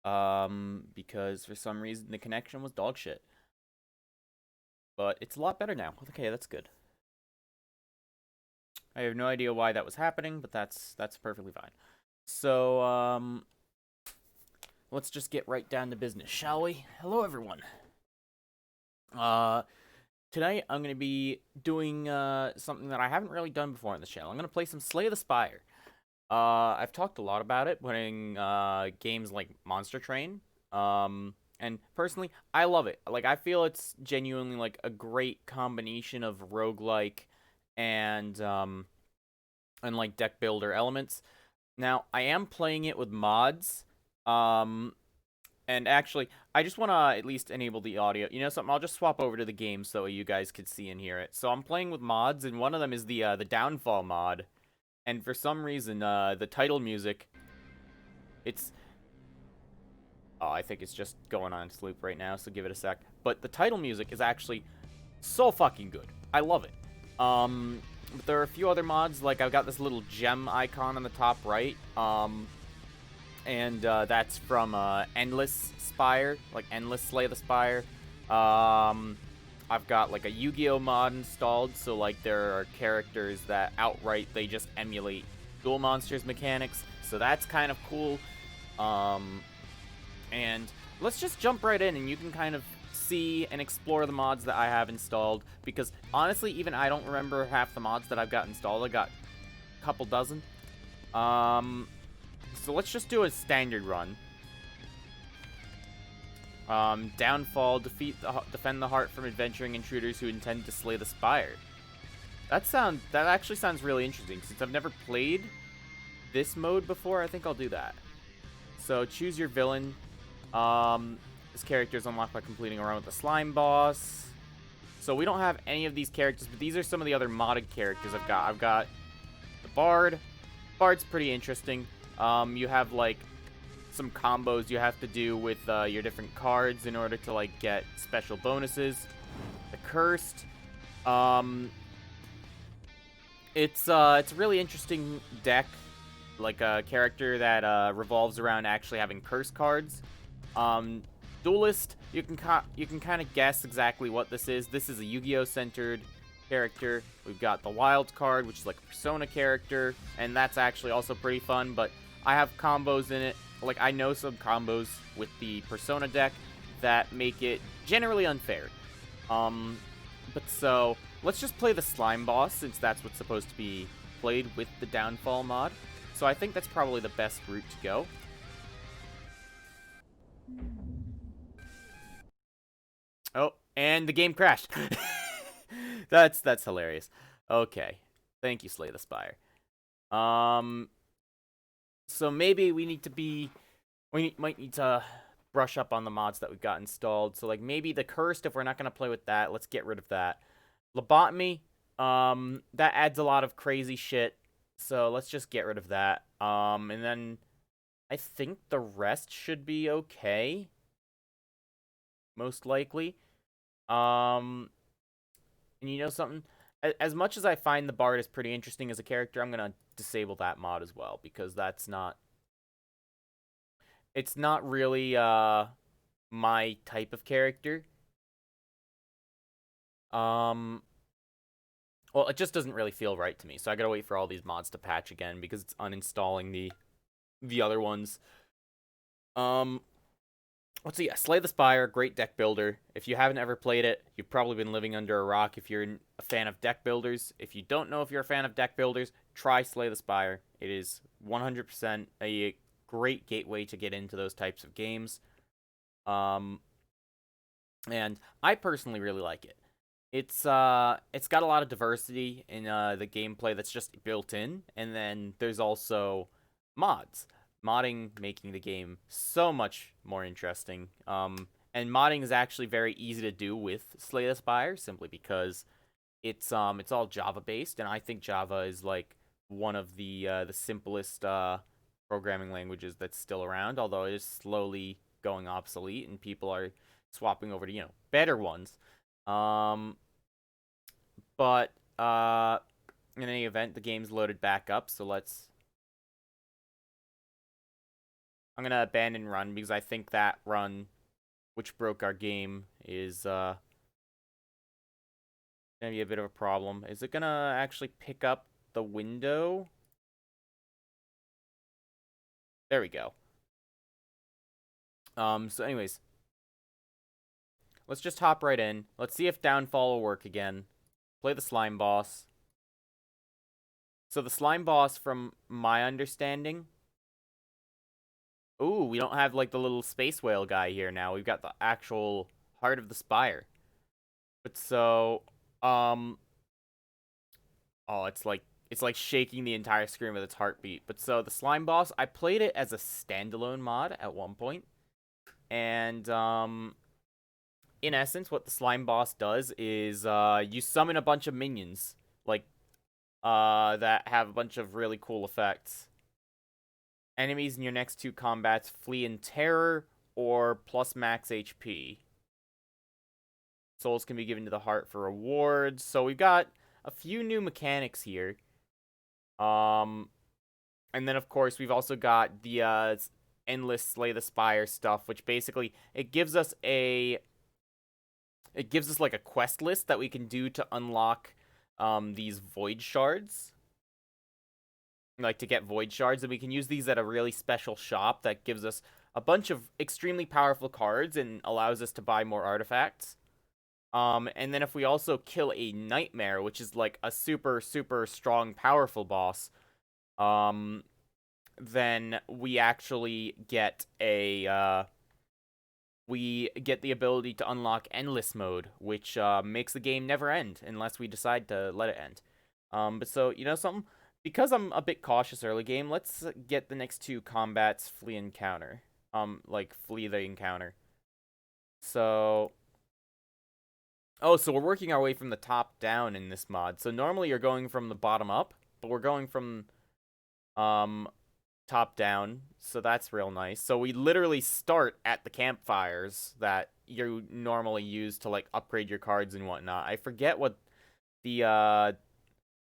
Because for some reason the connection was dog shit. But it's a lot better now. Okay, that's good. I have no idea why that was happening, but that's perfectly fine. So, let's just get right down to business, shall we? Hello, everyone. Uh, Tonight I'm gonna be doing something that I haven't really done before on this channel. I'm gonna play some Slay the Spire. I've talked a lot about it, playing games like Monster Train. And personally, I love it. Like, I feel it's genuinely like a great combination of roguelike and like deck builder elements. Now, I am playing it with mods. Um, and actually, I just want to at least enable the audio. You know something? I'll just swap over to the game so you guys could see and hear it. So I'm playing with mods, and one of them is the Downfall mod. And for some reason, the title music, it's... Oh, I think it's just going on its loop right now, so give it a sec. But the title music is actually so fucking good. I love it. But there are a few other mods, like I've got this little gem icon on the top right. And that's from Endless Spire, like Endless Slay the Spire. I've got like a Yu-Gi-Oh mod installed, so like there are characters that outright they just emulate Duel Monsters mechanics, so that's kind of cool. And let's just jump right in, and you can kind of see and explore the mods that I have installed, because honestly, even I don't remember half the mods that I've got installed. I got a couple dozen. So let's just do a standard run. Downfall, defend the heart from adventuring intruders who intend to slay the spire. That actually sounds really interesting. Since I've never played this mode before, I think I'll do that. So choose your villain. This character is unlocked by completing a run with the slime boss. So we don't have any of these characters, but these are some of the other modded characters I've got. I've got the Bard. Bard's pretty interesting. You have like some combos you have to do with your different cards in order to like get special bonuses. The Cursed. It's a really interesting deck, like a character that revolves around actually having curse cards. Duelist, you can kind of guess exactly what this is. This is a Yu-Gi-Oh centered character. We've got the Wild card, which is like a Persona character, and that's actually also pretty fun. But I have combos in it. Like, I know some combos with the Persona deck that make it generally unfair. But so, let's just play the Slime Boss, since that's what's supposed to be played with the Downfall mod. So I think that's probably the best route to go. Oh, and the game crashed. That's hilarious. Okay. Thank you, Slay the Spire. So maybe might need to brush up on the mods that we've got installed. So like maybe the Cursed, if we're not gonna play with that, let's get rid of that. Lobotomy, that adds a lot of crazy shit. So let's just get rid of that. And then I think the rest should be okay. Most likely. And you know something? As much as I find the Bard is pretty interesting as a character, I'm gonna disable that mod as well, because it's not really my type of character. Um well, it just doesn't really feel right to me. So I gotta wait for all these mods to patch again because it's uninstalling the other ones. Um Let's see. Yeah, Slay the Spire, great deck builder. If you haven't ever played it, you've probably been living under a rock if you're a fan of deck builders. If you don't know if you're a fan of deck builders, try Slay the Spire. It is 100% a great gateway to get into those types of games. Um, and I personally really like it. It's got a lot of diversity in the gameplay that's just built in, and then there's also mods. Modding making the game so much more interesting. And modding is actually very easy to do with Slay the Spire, simply because it's all Java based, and I think Java is like one of the simplest programming languages that's still around, although it is slowly going obsolete, and people are swapping over to better ones. Um, but in any event, the game's loaded back up, so let's I'm gonna abandon run because I think that run, which broke our game, is gonna be a bit of a problem. Is it gonna actually pick up the window? There we go. So anyways, let's just hop right in. Let's see if downfall will work again. Play the slime boss. So the slime boss, from my understanding... Ooh, we don't have, like, the little space whale guy here now. We've got the actual heart of the spire. But so, oh, it's like shaking the entire screen with its heartbeat. But so the slime boss, I played it as a standalone mod at one point. And, in essence, what the slime boss does is, you summon a bunch of minions. Like, that have a bunch of really cool effects. Enemies in your next two combats flee in terror or plus max HP. Souls can be given to the heart for rewards. So we've got a few new mechanics here. And then of course we've also got the endless slay the spire stuff, which basically it gives us like a quest list that we can do to unlock these void shards. Like to get void shards, and we can use these at a really special shop that gives us a bunch of extremely powerful cards and allows us to buy more artifacts. And then if we also kill a nightmare, which is like a super, super strong, powerful boss, then we actually get we get the ability to unlock endless mode, which makes the game never end unless we decide to let it end. But so, you know something? Because I'm a bit cautious early game, let's get the next two combats flee encounter. Like, flee the encounter. So... Oh, so we're working our way from the top down in this mod. So normally you're going from the bottom up, but we're going from top down. So that's real nice. So we literally start at the campfires that you normally use to like upgrade your cards and whatnot. I forget what the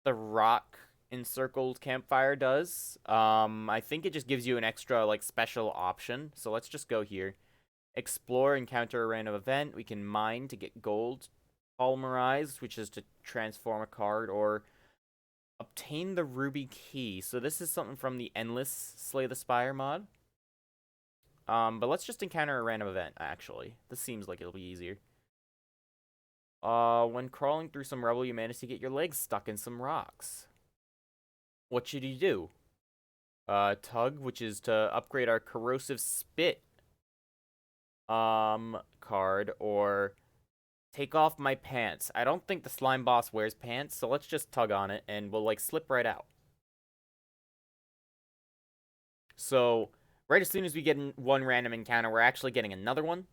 rock encircled campfire does. I think it just gives you an extra like special option. So let's just go here. Explore, encounter a random event. We can mine to get gold. Polymerize, which is to transform a card, or obtain the ruby key. So this is something from the endless slay the spire mod. But let's just encounter a random event, actually. This seems like it'll be easier. When crawling through some rubble, you manage to get your legs stuck in some rocks. What should you do? Tug, which is to upgrade our corrosive spit card, or take off my pants. I don't think the slime boss wears pants, so let's just tug on it and we'll like slip right out. So right as soon as we get one random encounter, we're actually getting another one.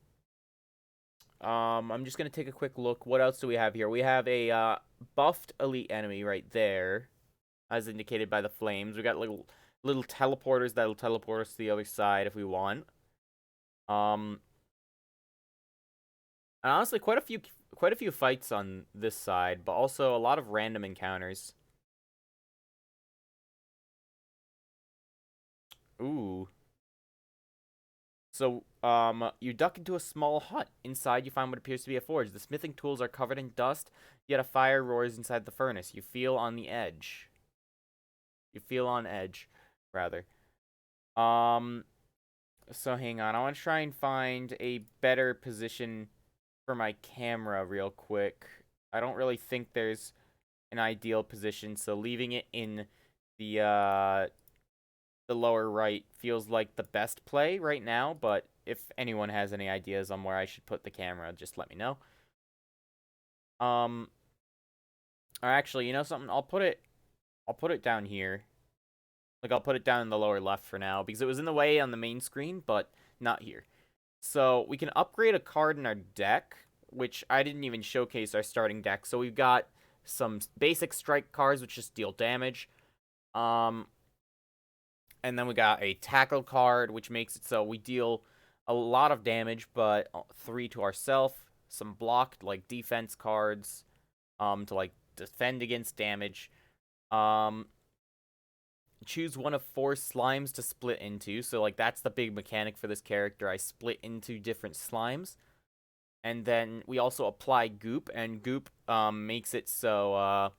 I'm just gonna take a quick look. What else do we have here? We have a buffed elite enemy right there, as indicated by the flames. We got little teleporters that'll teleport us to the other side if we want. And honestly, quite a few fights on this side, but also a lot of random encounters. Ooh. So, you duck into a small hut. Inside, you find what appears to be a forge. The smithing tools are covered in dust, yet a fire roars inside the furnace. You feel on the edge. You feel on edge, rather. So hang on. I want to try and find a better position for my camera real quick. I don't really think there's an ideal position, so leaving it in the lower right feels like the best play right now, but if anyone has any ideas on where I should put the camera, just let me know. Or actually, you know something? I'll put it down here. Like, I'll put it down in the lower left for now, because it was in the way on the main screen, but not here. So, we can upgrade a card in our deck, which I didn't even showcase our starting deck. So, we've got some basic strike cards, which just deal damage. And then we got a tackle card, which makes it so we deal a lot of damage, but 3 to ourselves. Some blocked, like, defense cards, to, like, defend against damage. choose one of 4 slimes to split into. So, like, that's the big mechanic for this character. I split into different slimes. And then we also apply goop, and goop makes it so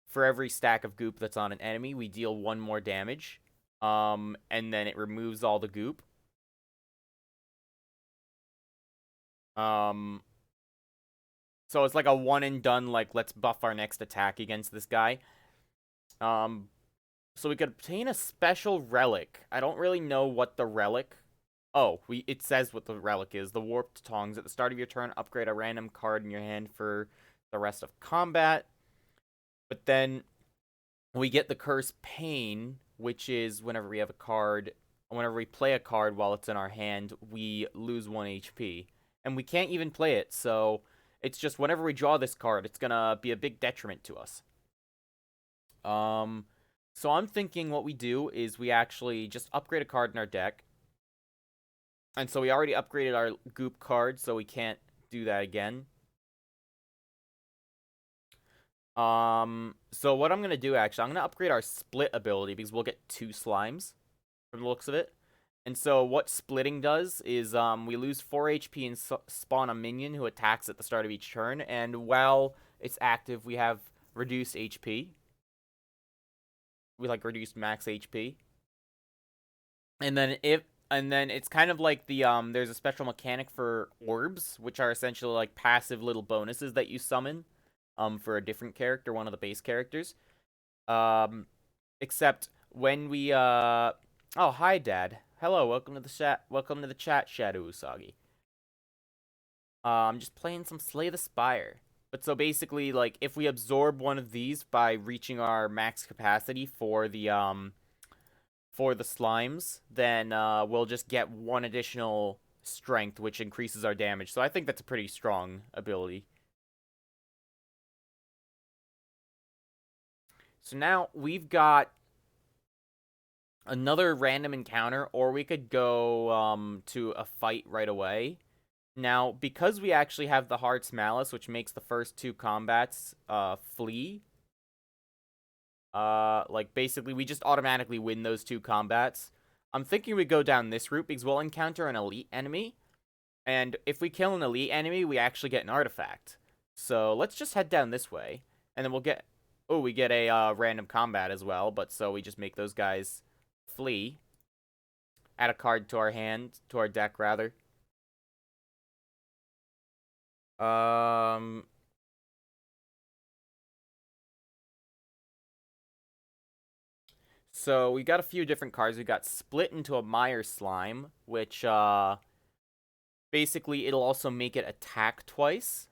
for every stack of goop that's on an enemy, we deal 1 more damage. And then it removes all the goop. So it's like a one and done, like, let's buff our next attack against this guy. So we could obtain a special relic. I don't really know what the relic... Oh, it says what the relic is. The Warped Tongs. At the start of your turn, upgrade a random card in your hand for the rest of combat. But then we get the Curse Pain, which is whenever we have a card... Whenever we play a card while it's in our hand, we lose 1 HP. And we can't even play it, so... It's just whenever we draw this card, it's gonna be a big detriment to us. So I'm thinking what we do is we actually just upgrade a card in our deck. And so we already upgraded our goop card, so we can't do that again. So what I'm gonna do, actually, I'm gonna upgrade our split ability because we'll get 2 slimes from the looks of it. And so what splitting does is we lose 4 HP and spawn a minion who attacks at the start of each turn. And while it's active, we have reduced HP. We like reduced max HP. And then it's kind of like the there's a special mechanic for orbs, which are essentially like passive little bonuses that you summon for a different character, one of the base characters. Except when we oh, hi Dad. Hello, welcome to the chat. Welcome to the chat, Shadow Usagi. I'm just playing some Slay the Spire. But so basically, like, if we absorb one of these by reaching our max capacity for the slimes, then we'll just get 1 additional strength, which increases our damage. So I think that's a pretty strong ability. So now we've got another random encounter, or we could go to a fight right away. Now, because we actually have the Heart's Malice, which makes the first 2 combats flee, like, basically, we just automatically win those 2 combats. I'm thinking we go down this route because we'll encounter an elite enemy, and if we kill an elite enemy, we actually get an artifact. So let's just head down this way, and then we'll get... Oh, we get a random combat as well, but so we just make those guys flee. Add a card to our hand, to our deck, rather. So we got a few different cards. We got Split into a Mire Slime, which basically it'll also make it attack twice.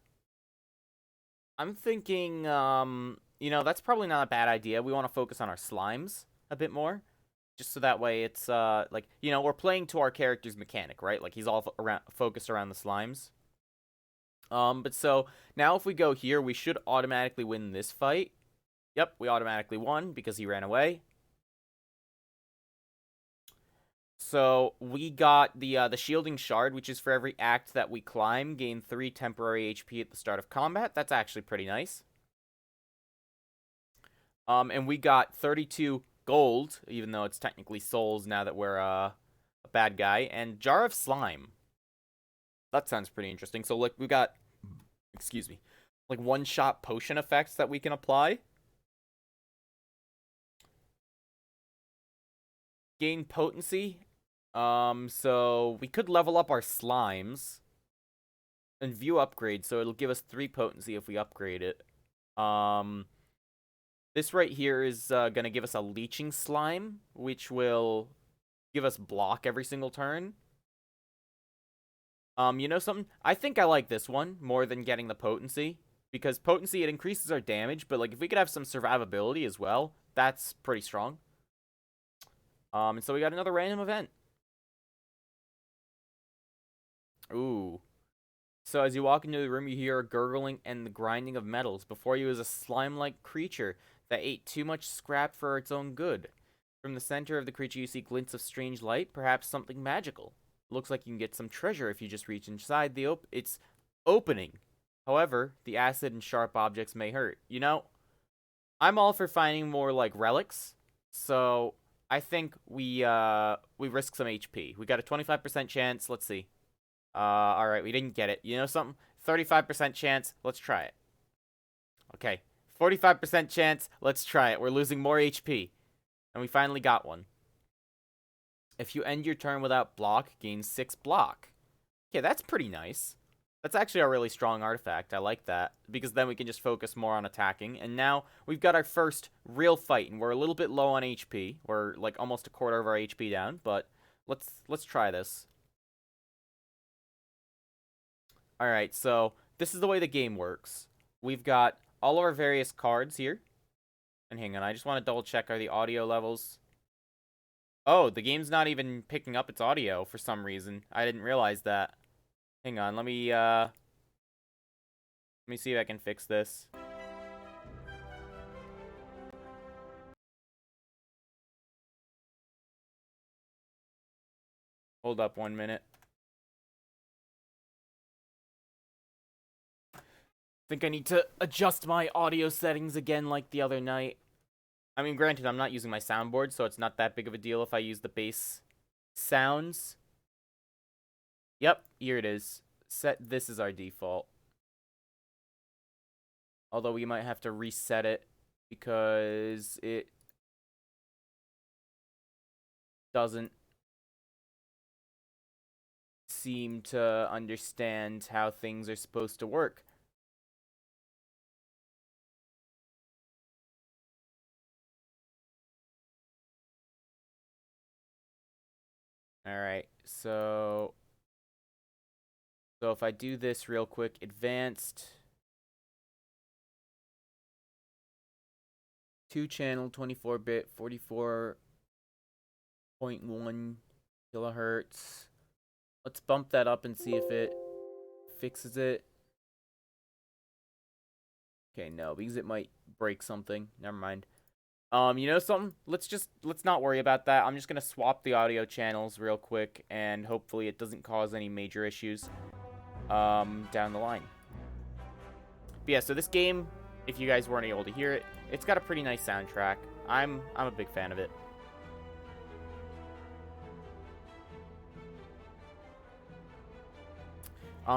I'm thinking, you know, that's probably not a bad idea. We want to focus on our slimes a bit more. Just so that way it's, like, you know, we're playing to our character's mechanic, right? Like, he's all focused around the slimes. But so, now if we go here, we should automatically win this fight. Yep, we automatically won because he ran away. So, we got the Shielding Shard, which is for every act that we climb, gain 3 temporary HP at the start of combat. That's actually pretty nice. And we got 32 gold, even though it's technically souls now that we're a bad guy, and Jar of Slime. That sounds pretty interesting. So, like, we got, excuse me, like, one-shot potion effects that we can apply. Gain potency. So we could level up our slimes and view upgrades, so it'll give us 3 potency if we upgrade it. This right here is gonna give us a leeching slime, which will give us block every single turn. You know something? I think I like this one more than getting the potency, because potency, it increases our damage, but like if we could have some survivability as well, that's pretty strong. And so we got another random event. Ooh. So as you walk into the room, you hear a gurgling and the grinding of metals. Before you is a slime-like creature that ate too much scrap for its own good. From the center of the creature, you see glints of strange light, perhaps something magical. Looks like you can get some treasure if you just reach inside its opening. However, the acid and sharp objects may hurt. You know, I'm all for finding more, like, relics. So I think we risk some HP. We got a 25% chance. Let's see. All right, we didn't get it. You know something? 35% chance. Let's try it. Okay, 45% chance. Let's try it. We're losing more HP, and we finally got one. If you end your turn without block, gain 6 block. Okay, that's pretty nice. That's actually a really strong artifact. I like that, because then we can just focus more on attacking. And now we've got our first real fight, and we're a little bit low on HP. We're like almost a quarter of our HP down, but let's try this. All right, so this is the way the game works. We've got all of our various cards here. And hang on, I just want to double check, are the audio levels... Oh, the game's not even picking up its audio for some reason. I didn't realize that. Hang on, let me see if I can fix this. Hold up 1 minute. I think I need to adjust my audio settings again like the other night. I mean, granted, I'm not using my soundboard, so it's not that big of a deal if I use the bass sounds. Yep, here it is. This is our default. Although we might have to reset it because it doesn't seem to understand how things are supposed to work. Alright, so if I do this real quick, advanced 2-channel 24-bit 44.1 kilohertz. Let's bump that up and see if it fixes it. Okay, no, because it might break something. Never mind. You know something? Let's not worry about that. I'm just gonna swap the audio channels real quick, and hopefully it doesn't cause any major issues down the line. But yeah, so this game, if you guys weren't able to hear it, it's got a pretty nice soundtrack. I'm a big fan of it.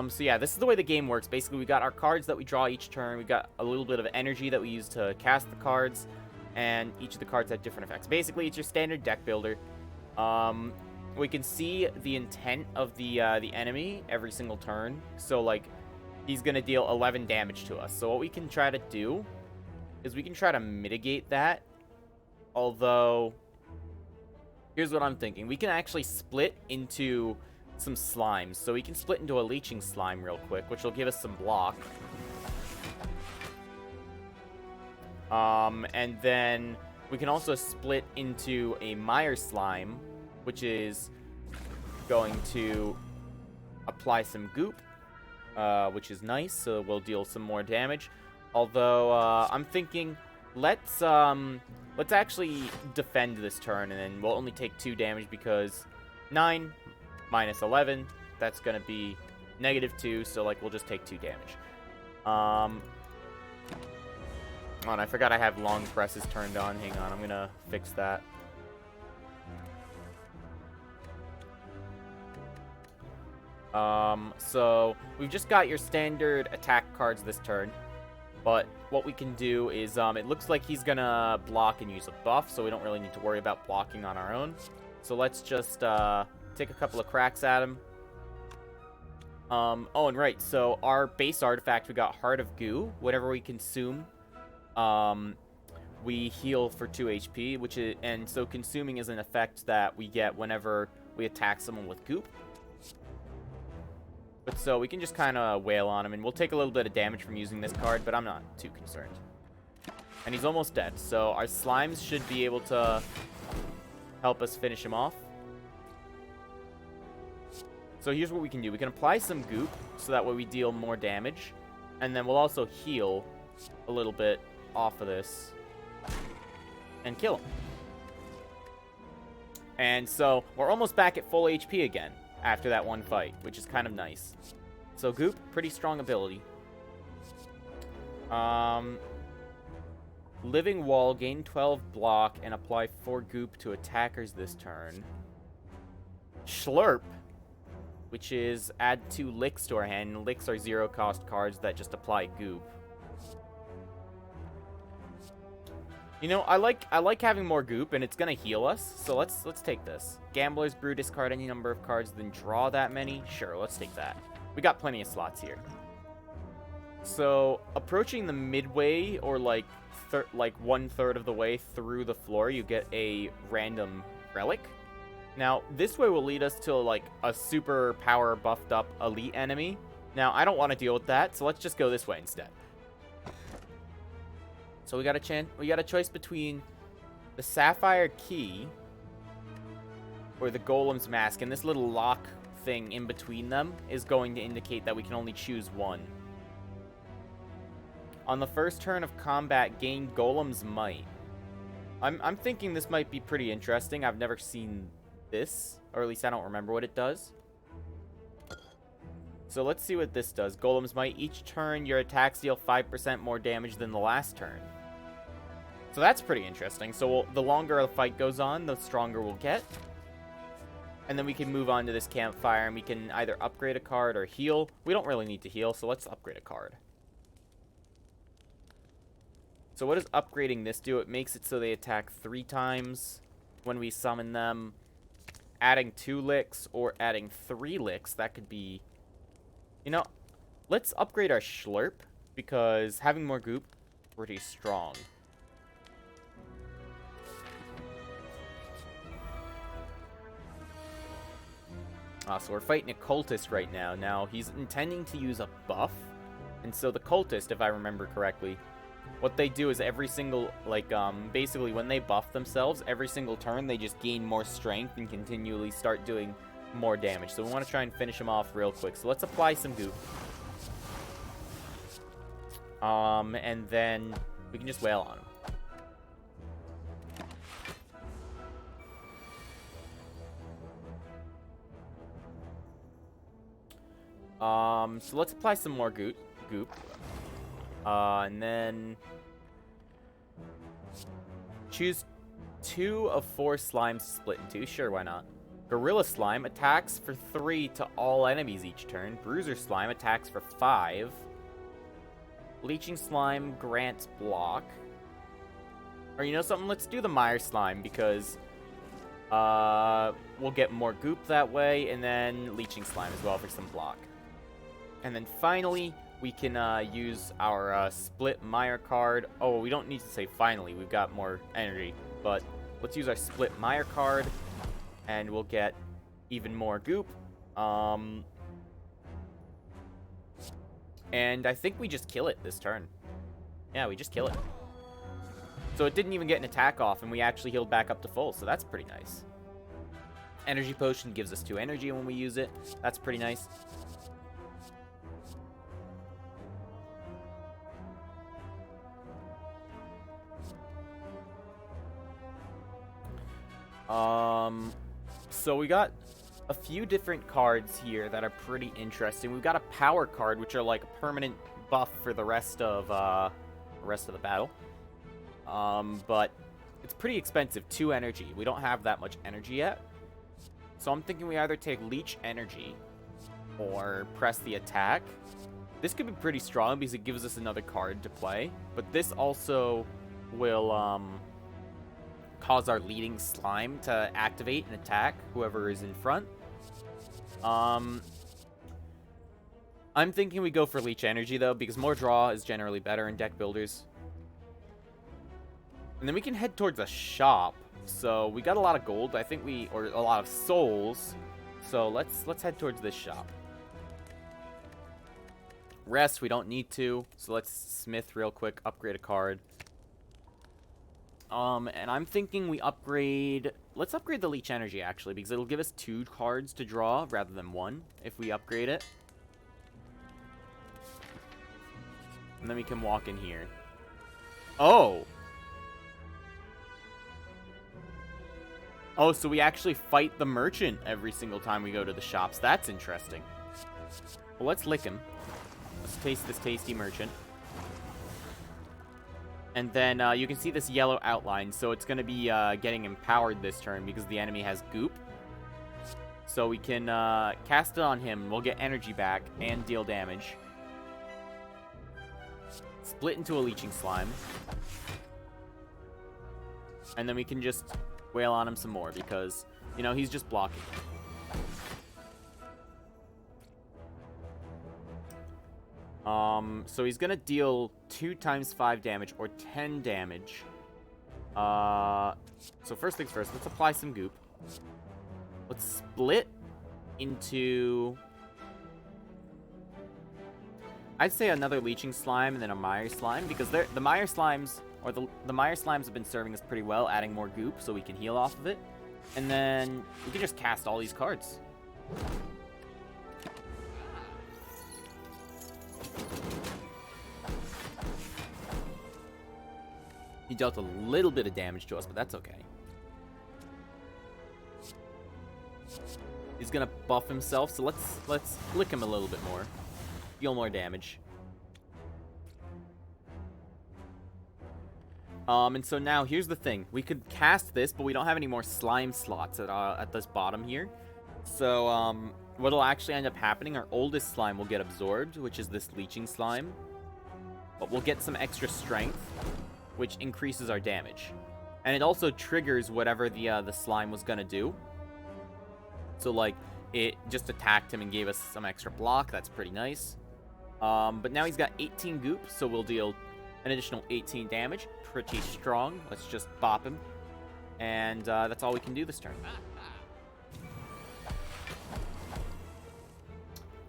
So yeah, this is the way the game works. Basically, we got our cards that we draw each turn. We got a little bit of energy that we use to cast the cards, and each of the cards have different effects. Basically, it's your standard deck builder. We can see the intent of the enemy every single turn. So like, he's gonna deal 11 damage to us. So what we can try to do is we can try to mitigate that. Although, here's what I'm thinking: we can actually split into some slimes. So we can split into a leeching slime real quick, which will give us some block. And then we can also split into a mire slime, which is going to apply some goop, which is nice, so we'll deal some more damage. Although, I'm thinking, let's actually defend this turn, and then we'll only take 2 damage because 9 minus 11, that's gonna be -2, so like we'll just take 2 damage. Oh, and I forgot I have long presses turned on. Hang on, I'm gonna fix that. So we've just got your standard attack cards this turn, but what we can do is, it looks like he's gonna block and use a buff, so we don't really need to worry about blocking on our own. So let's just, take a couple of cracks at him. Oh, and right, so our base artifact, we got Heart of Goo. Whenever we consume, we heal for 2 HP, and so consuming is an effect that we get whenever we attack someone with goop. But so we can just kind of wail on him, and we'll take a little bit of damage from using this card, but I'm not too concerned. And he's almost dead, so our slimes should be able to help us finish him off. So here's what we can do. We can apply some goop, so that way we deal more damage. And then we'll also heal a little bit off of this and kill him. And so we're almost back at full HP again after that one fight, which is kind of nice. So goop, pretty strong ability. Living Wall, gain 12 block, and apply 4 goop to attackers this turn. Slurp, which is add 2 licks to our hand. Licks are 0-cost cards that just apply goop. You know, I like having more goop, and it's gonna heal us. So let's take this. Gambler's Brew, discard any number of cards, then draw that many. Sure, let's take that. We got plenty of slots here. So approaching the midway, or like 1/3 of the way through the floor, you get a random relic. Now this way will lead us to like a super power buffed up elite enemy. Now I don't want to deal with that, so let's just go this way instead. So we got a choice between the Sapphire Key or the Golem's Mask, and this little lock thing in between them is going to indicate that we can only choose one. On the first turn of combat, gain Golem's Might. I'm thinking this might be pretty interesting. I've never seen this, or at least I don't remember what it does. So let's see what this does. Golem's Might. Each turn, your attacks deal 5% more damage than the last turn. So that's pretty interesting. So the longer the fight goes on, the stronger we'll get. And then we can move on to this campfire, and we can either upgrade a card or heal. We don't really need to heal, so let's upgrade a card. So what does upgrading this do? It makes it so they attack 3 times when we summon them. Adding 2 licks or adding 3 licks, that could be... You know, let's upgrade our Slurp, because having more goop, pretty strong. So we're fighting a cultist right now. Now, he's intending to use a buff. And so the cultist, if I remember correctly, what they do is every single, basically when they buff themselves, every single turn they just gain more strength and continually start doing more damage. So we want to try and finish him off real quick. So let's apply some goop. And then we can just wail on him. So let's apply some more goop. And then choose 2 of 4 slimes to split in 2. Sure, why not? Gorilla Slime attacks for 3 to all enemies each turn. Bruiser Slime attacks for 5. Leeching Slime grants block. Or you know something? Let's do the Mire Slime, because we'll get more goop that way, and then Leeching Slime as well for some block. And then finally, we can use our Split Mire card. Oh, we don't need to say finally. We've got more energy. But let's use our Split Mire card, and we'll get even more goop. And I think we just kill it this turn. Yeah, we just kill it. So it didn't even get an attack off, and we actually healed back up to full. So that's pretty nice. Energy Potion gives us 2 energy when we use it. That's pretty nice. So we got a few different cards here that are pretty interesting. We've got a power card, which are like a permanent buff for the rest of the battle. But it's pretty expensive, 2 energy. We don't have that much energy yet. So I'm thinking we either take Leech Energy or press the attack. This could be pretty strong because it gives us another card to play. But this also will, cause our leading slime to activate and attack whoever is in front. I'm thinking we go for Leech Energy, though, because more draw is generally better in deck builders. And then we can head towards a shop. So we got a lot of gold, I think or a lot of souls. So let's head towards this shop. Rest, we don't need to. So let's smith real quick, upgrade a card. And I'm thinking we upgrade... Let's upgrade the Leech Energy, actually, because it'll give us 2 cards to draw rather than 1 if we upgrade it. And then we can walk in here. Oh! Oh, so we actually fight the merchant every single time we go to the shops. That's interesting. Well, let's lick him. Let's taste this tasty merchant. And then you can see this yellow outline, so it's going to be getting empowered this turn because the enemy has goop. So we can cast it on him. We'll get energy back and deal damage. Split into a leeching slime. And then we can just wail on him some more because, you know, he's just blocking. So he's gonna deal 2 times 5 damage or 10 damage. So first things first, let's apply some goop. Let's split into... I'd say another leeching slime and then a mire slime, because the mire slimes, or the mire slimes have been serving us pretty well, adding more goop so we can heal off of it. And then we can just cast all these cards. He dealt a little bit of damage to us, but that's okay. He's gonna buff himself, so let's lick him a little bit more. Deal more damage. And so now here's the thing. We could cast this, but we don't have any more slime slots at this bottom here. So what'll actually end up happening, our oldest slime will get absorbed, which is this leeching slime. But we'll get some extra strength, which increases our damage. And it also triggers whatever the slime was gonna do. So like, it just attacked him and gave us some extra block. That's pretty nice. But now he's got 18 goop, so we'll deal an additional 18 damage. Pretty strong. Let's just bop him. And that's all we can do this turn.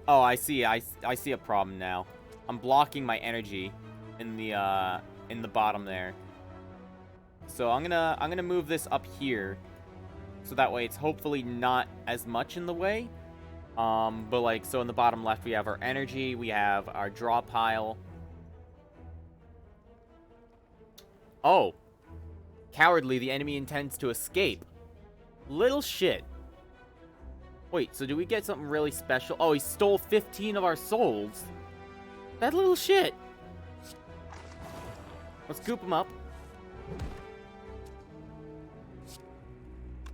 Oh, I see. I see a problem now. I'm blocking my energy in the bottom there. So I'm gonna move this up here, so that way it's hopefully not as much in the way. But like, so in the bottom left we have our energy, we have our draw pile. Oh, cowardly, the enemy intends to escape. Little shit. Wait, so do we get something really special? Oh, he stole 15 of our souls. That little shit. Let's scoop him up.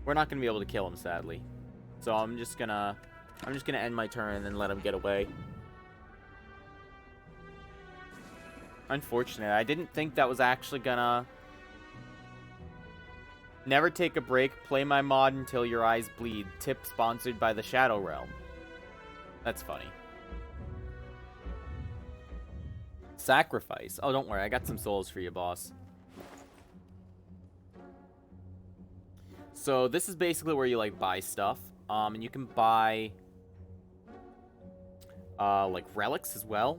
We're not gonna be able to kill him, sadly. So I'm just gonna end my turn and then let him get away. Unfortunate. I didn't think that was actually gonna... Never take a break. Play my mod until your eyes bleed. Tip sponsored by the Shadow Realm. That's funny. Sacrifice. Oh, don't worry. I got some souls for you, boss. So this is basically where you like buy stuff. And you can buy like relics as well.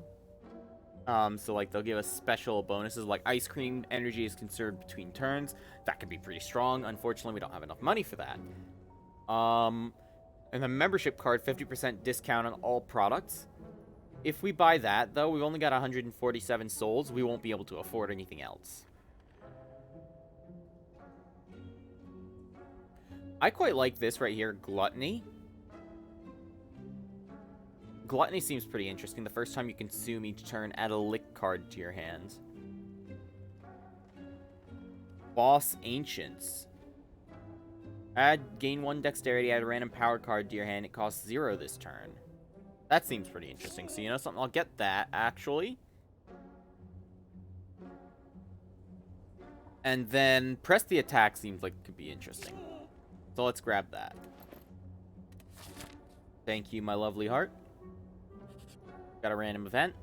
So like they'll give us special bonuses, like ice cream energy is conserved between turns. That could be pretty strong. Unfortunately, we don't have enough money for that. And the membership card, 50% discount on all products. If we buy that, though, we've only got 147 souls. We won't be able to afford anything else. I quite like this right here, Gluttony. Gluttony seems pretty interesting. The first time you consume each turn, add a lick card to your hand. Boss Ancients. Gain 1 dexterity, add a random power card to your hand. It costs 0 this turn. That seems pretty interesting. So, you know something? I'll get that, actually. And then press the attack seems like it could be interesting. So let's grab that. Thank you, my lovely heart. Got a random event.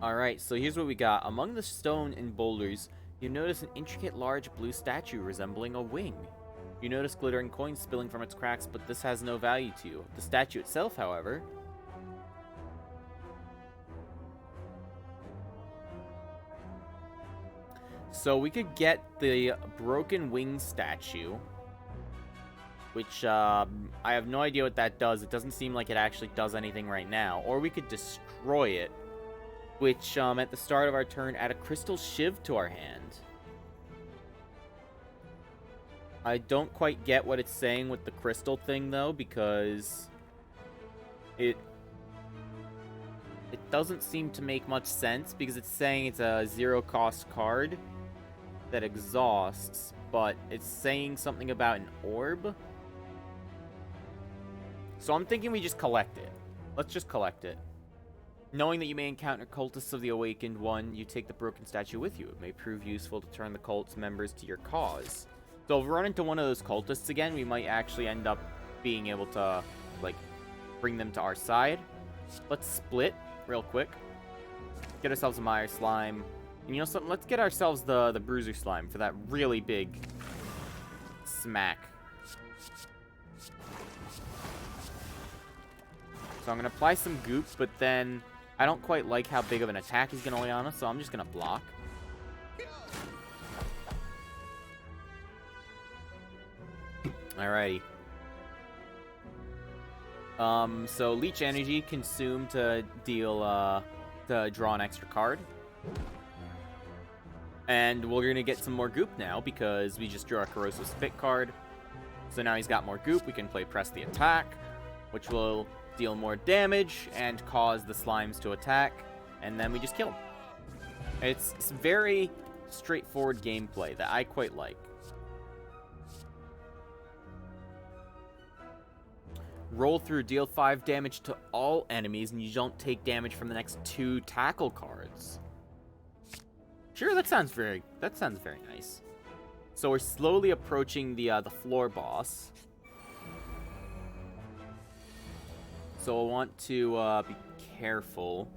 Alright, so here's what we got. Among the stone and boulders, you notice an intricate large blue statue resembling a wing. You notice glittering coins spilling from its cracks, but this has no value to you. The statue itself, however... So we could get the broken wing statue, which I have no idea what that does. It doesn't seem like it actually does anything right now. Or we could destroy it, which at the start of our turn add a crystal shiv to our hand. I don't quite get what it's saying with the crystal thing though, because It doesn't seem to make much sense because it's saying it's a 0-cost card that exhausts, but it's saying something about an orb. So I'm thinking we just collect it. Let's just collect it. Knowing that you may encounter cultists of the Awakened One, you take the broken statue with you. It may prove useful to turn the cult's members to your cause. So if we run into one of those cultists again, we might actually end up being able to, like, bring them to our side. Let's split real quick. Get ourselves a Mire Slime. And you know something? Let's get ourselves the Bruiser Slime for that really big smack. So I'm going to apply some goop, but then I don't quite like how big of an attack he's going to lay on us, so I'm just going to block. Alrighty. So Leech Energy consume to deal, to draw an extra card. And we're going to get some more goop now because we just drew our Corrosive Spit card. So now he's got more goop. We can play Press the Attack, which will deal more damage and cause the slimes to attack. And then we just kill him. It's very straightforward gameplay that I quite like. Roll through, deal 5 damage to all enemies, and you don't take damage from the next 2 tackle cards. Sure, that sounds very nice. So we're slowly approaching the floor boss. So I want to be careful.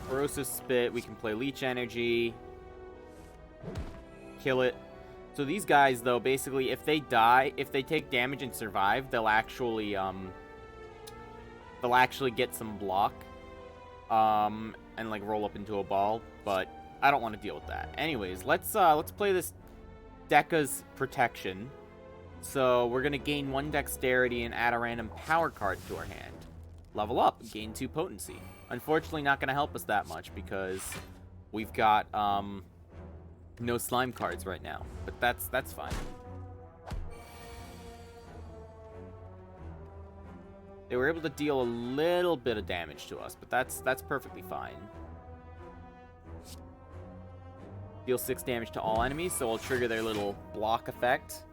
Corrosive Spit, we can play Leech Energy. Kill it. So these guys, though, basically, if they die, if they take damage and survive, they'll actually get some block, and like roll up into a ball. But I don't want to deal with that. Anyways, let's play this Deca's Protection. So we're gonna gain 1 Dexterity and add a random power card to our hand. Level up, gain 2 Potency. Unfortunately, not gonna help us that much because we've got no slime cards right now, but that's fine. They were able to deal a little bit of damage to us, but that's perfectly fine. Deal 6 damage to all enemies, so we'll trigger their little block effect.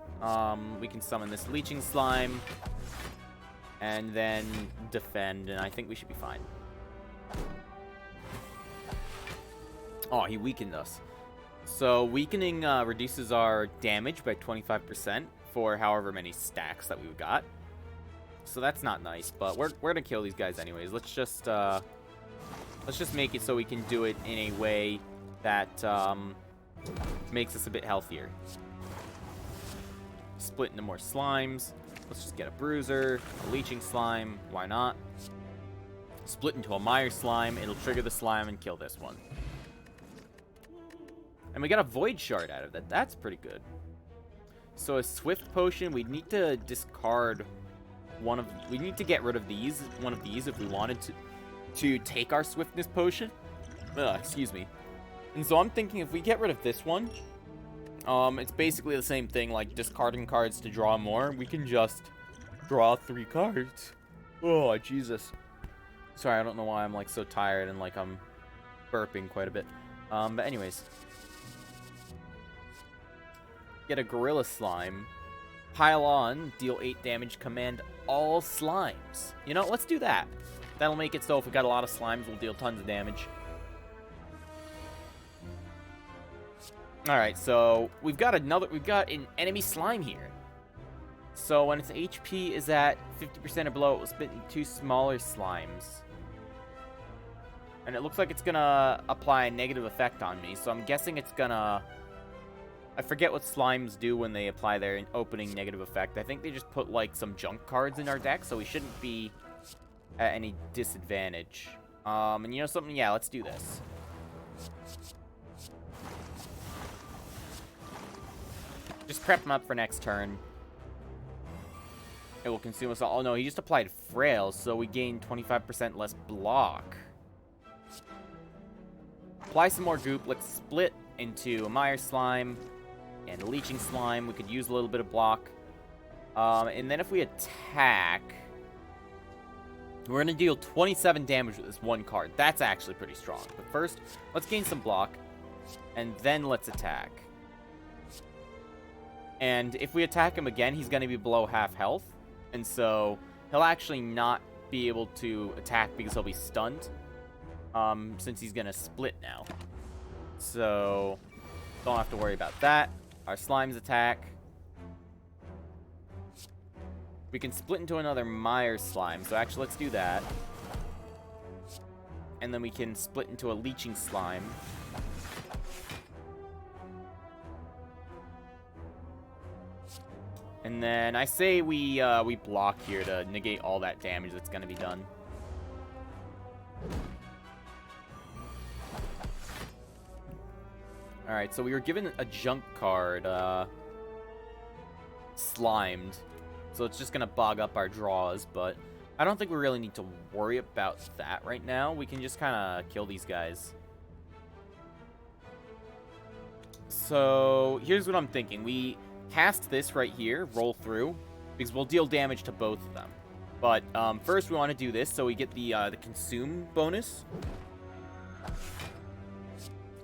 We can summon this Leeching Slime, and then defend, and I think we should be fine. Oh, he weakened us. So weakening reduces our damage by 25% for however many stacks that we've got. So that's not nice, but we're gonna kill these guys anyways. Let's just make it so we can do it in a way that makes us a bit healthier. Split into more slimes. Let's just get a Bruiser, a Leeching Slime. Why not? Split into a Mire Slime. It'll trigger the slime and kill this one. And we got a Void Shard out of that. That's pretty good. So a Swift Potion, we need to discard one of... We need to get rid of these, one of these, if we wanted to take our Swiftness Potion. Excuse me. And so I'm thinking if we get rid of this one, it's basically the same thing, like discarding cards to draw more. We can just draw 3 cards. Oh, Jesus. Sorry, I don't know why I'm, like, so tired and, like, I'm burping quite a bit. But anyways... Get a Gorilla Slime, pile on, deal 8 damage, command all slimes. You know, let's do that. That'll make it so if we got a lot of slimes, we'll deal tons of damage. Alright, so we've got an enemy slime here. So when its HP is at 50% or below, it will spit in 2 smaller slimes. And it looks like it's gonna apply a negative effect on me, so I'm guessing it's gonna... I forget what slimes do when they apply their opening negative effect. I think they just put, like, some junk cards in our deck, so we shouldn't be at any disadvantage. And you know something? Yeah, let's do this. Just prep him up for next turn. It will consume us all. Oh, no, he just applied Frail, so we gain 25% less block. Apply some more goop. Let's split into a Mire Slime and a Leeching Slime. We could use a little bit of block. And then if we attack, we're going to deal 27 damage with this one card. That's actually pretty strong. But first, let's gain some block, and then let's attack. And if we attack him again, he's going to be below half health. And so he'll actually not be able to attack because he'll be stunned. Since he's going to split now. So don't have to worry about that. Our slimes attack. We can split into another Mire slime. So actually, let's do that. And then we can split into a leeching slime. And then I say we block here to negate all that damage that's going to be done. Alright, so we were given a junk card, Slimed. So it's just going to bog up our draws, but I don't think we really need to worry about that right now. We can just kind of kill these guys. So here's what I'm thinking. We cast this right here, roll through, because we'll deal damage to both of them. But first we want to do this so we get the consume bonus.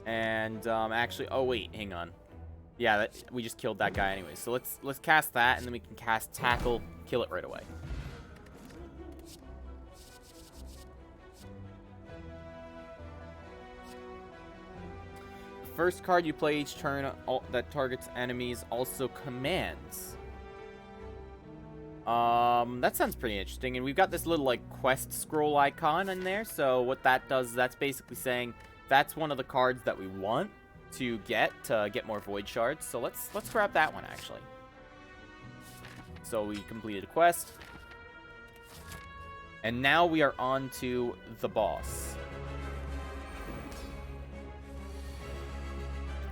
And actually, oh wait, hang on. Yeah, we just killed that guy anyway. So let's cast that, and then we can cast tackle, kill it right away. The first card you play each turn that targets enemies also commands. That sounds pretty interesting. And we've got this little like quest scroll icon in there. So what that does, that's basically saying that's one of the cards that we want to get more void shards. So let's grab that one actually. So we completed a quest. And now we are on to the boss.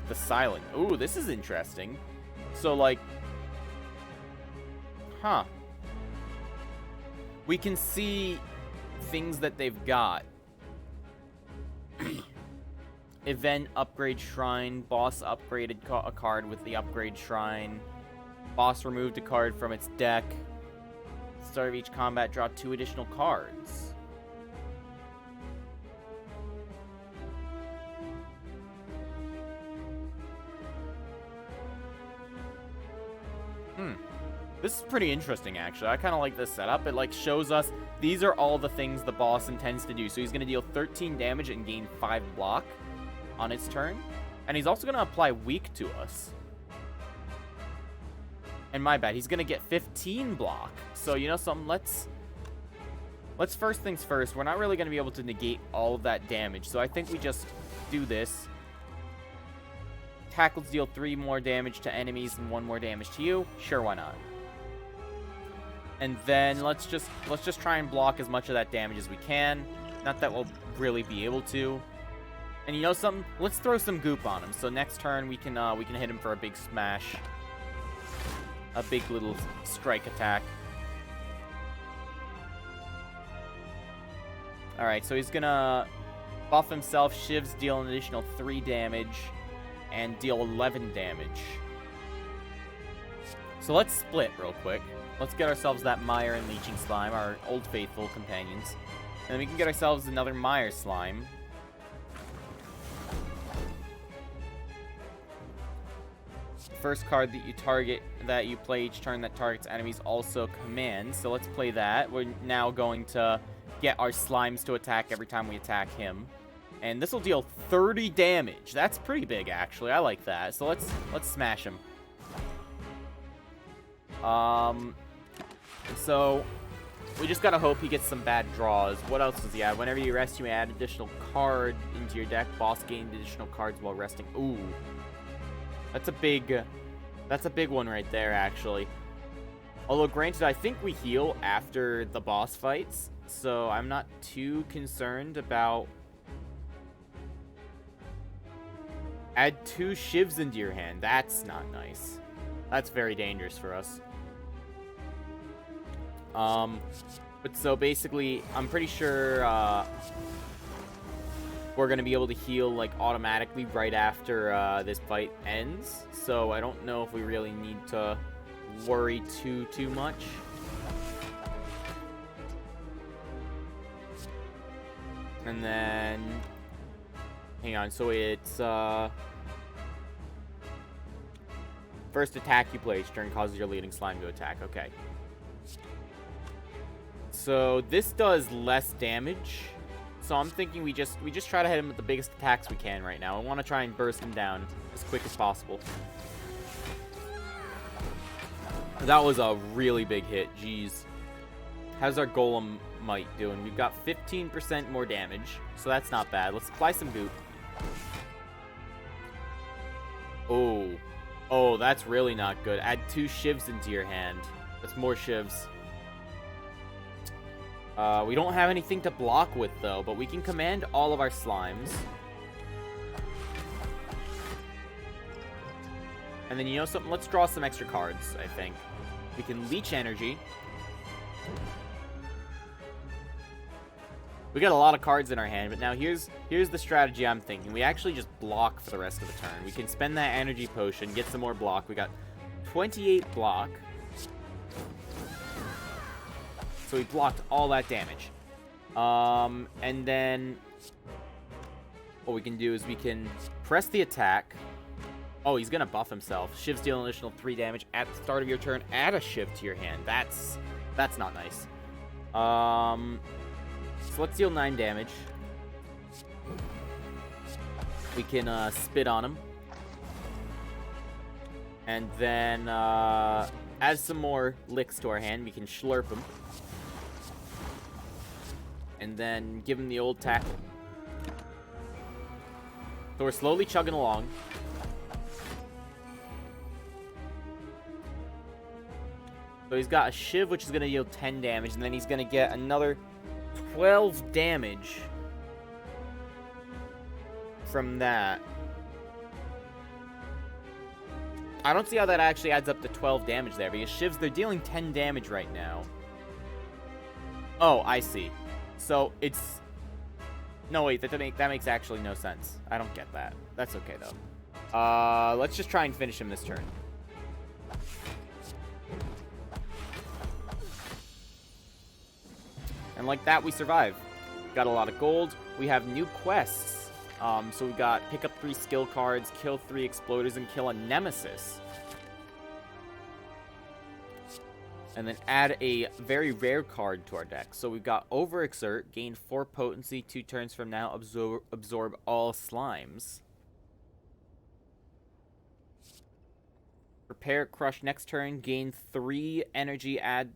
The Silent. Ooh, this is interesting. So like, huh. We can see things that they've got. Event upgrade shrine. Boss upgraded a card with the upgrade shrine. Boss removed a card from its deck. Start of each combat, draw 2 additional cards. This is pretty interesting, actually. I kind of like this setup. It, like, shows us these are all the things the boss intends to do. So he's going to deal 13 damage and gain 5 block on its turn. And he's also going to apply weak to us. And my bad, he's going to get 15 block. So, you know something? Let's first things first. We're not really going to be able to negate all of that damage. So I think we just do this. Tackles deal 3 more damage to enemies and 1 more damage to you. Sure, why not? And then let's just try and block as much of that damage as we can. Not that we'll really be able to. And you know something? Let's throw some goop on him. So next turn we can hit him for a big smash. A big little strike attack. Alright, so he's gonna buff himself. Shivs deal an additional 3 damage. And deal 11 damage. So let's split real quick. Let's get ourselves that Mire and Leeching Slime, our old faithful companions. And then we can get ourselves another Mire Slime. First card that you play each turn that targets enemies also commands. So let's play that. We're now going to get our slimes to attack every time we attack him. And this will deal 30 damage. That's pretty big, actually. I like that. So let's smash him. So we just gotta hope he gets some bad draws. What else does he have? Whenever you rest, you may add additional card into your deck. Boss gained additional cards while resting. Ooh, that's a big one right there, actually. Although, granted, I think we heal after the boss fights, so I'm not too concerned about. Add 2 shivs into your hand. That's not nice. That's very dangerous for us. But so basically, I'm pretty sure we're gonna be able to heal like automatically right after this fight ends. So I don't know if we really need to worry too much. And then, hang on, so it's, first attack you place during causes your leading slime to attack. Okay. So this does less damage. So I'm thinking we just try to hit him with the biggest attacks we can right now. I want to try and burst him down as quick as possible. That was a really big hit. Jeez. How's our golem might doing? We've got 15% more damage, so that's not bad. Let's apply some goop. Oh, that's really not good. Add 2 shivs into your hand. That's more shivs. We don't have anything to block with, though, but we can command all of our slimes. And then, you know something? Let's draw some extra cards, I think. We can leech energy. We got a lot of cards in our hand, but now here's the strategy I'm thinking. We actually just block for the rest of the turn. We can spend that energy potion, get some more block. We got 28 block. So we blocked all that damage. And then what we can do is we can press the attack. Oh, he's gonna buff himself. Shivs deal an additional 3 damage at the start of your turn. Add a shiv to your hand. That's not nice. So let's deal 9 damage. We can spit on him. And then add some more licks to our hand. We can slurp him. And then give him the old tackle. So we're slowly chugging along. So he's got a shiv, which is going to deal 10 damage. And then he's going to get another 12 damage from that. I don't see how that actually adds up to 12 damage there, because shivs, they're dealing 10 damage right now. Oh, I see. So it's... No, wait, that makes actually no sense. I don't get that. That's okay, though. Let's just try and finish him this turn. And like that, we survive. Got a lot of gold. We have new quests. So we got pick up 3 skill cards, kill 3 exploders, and kill a nemesis. And then add a very rare card to our deck. So we've got Overexert, gain 4 potency, 2 turns from now, absorb all slimes. Prepare Crush next turn, gain 3 energy, add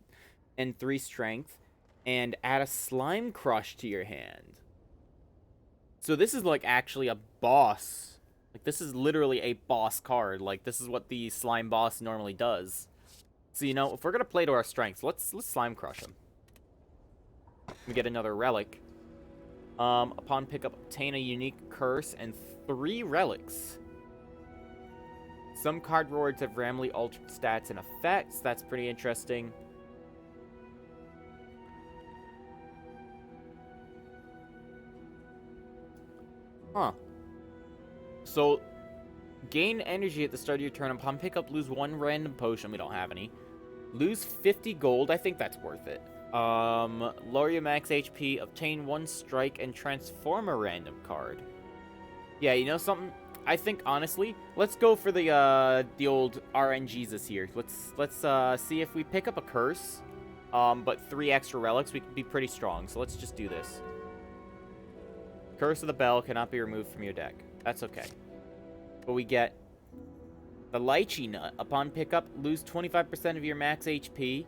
and 3 strength. And add a Slime Crush to your hand. So this is like actually a boss. Like this is literally a boss card. Like this is what the slime boss normally does. So you know, if we're gonna play to our strengths, let's Slime Crush him. We get another relic. Upon pickup, obtain a unique curse and 3 relics. Some card rewards have randomly altered stats and effects. That's pretty interesting. Huh. So, gain energy at the start of your turn. Upon pickup, lose 1 random potion. We don't have any. Lose 50 gold. I think that's worth it. Lower your max HP. Obtain 1 strike and transform a random card. Yeah, you know something? I think, honestly, let's go for the old RNGesus here. Let's see if we pick up a curse, but 3 extra relics, we could be pretty strong. So let's just do this. Curse of the Bell cannot be removed from your deck. That's okay. But we get the Lychee Nut. Upon pickup, lose 25% of your max HP.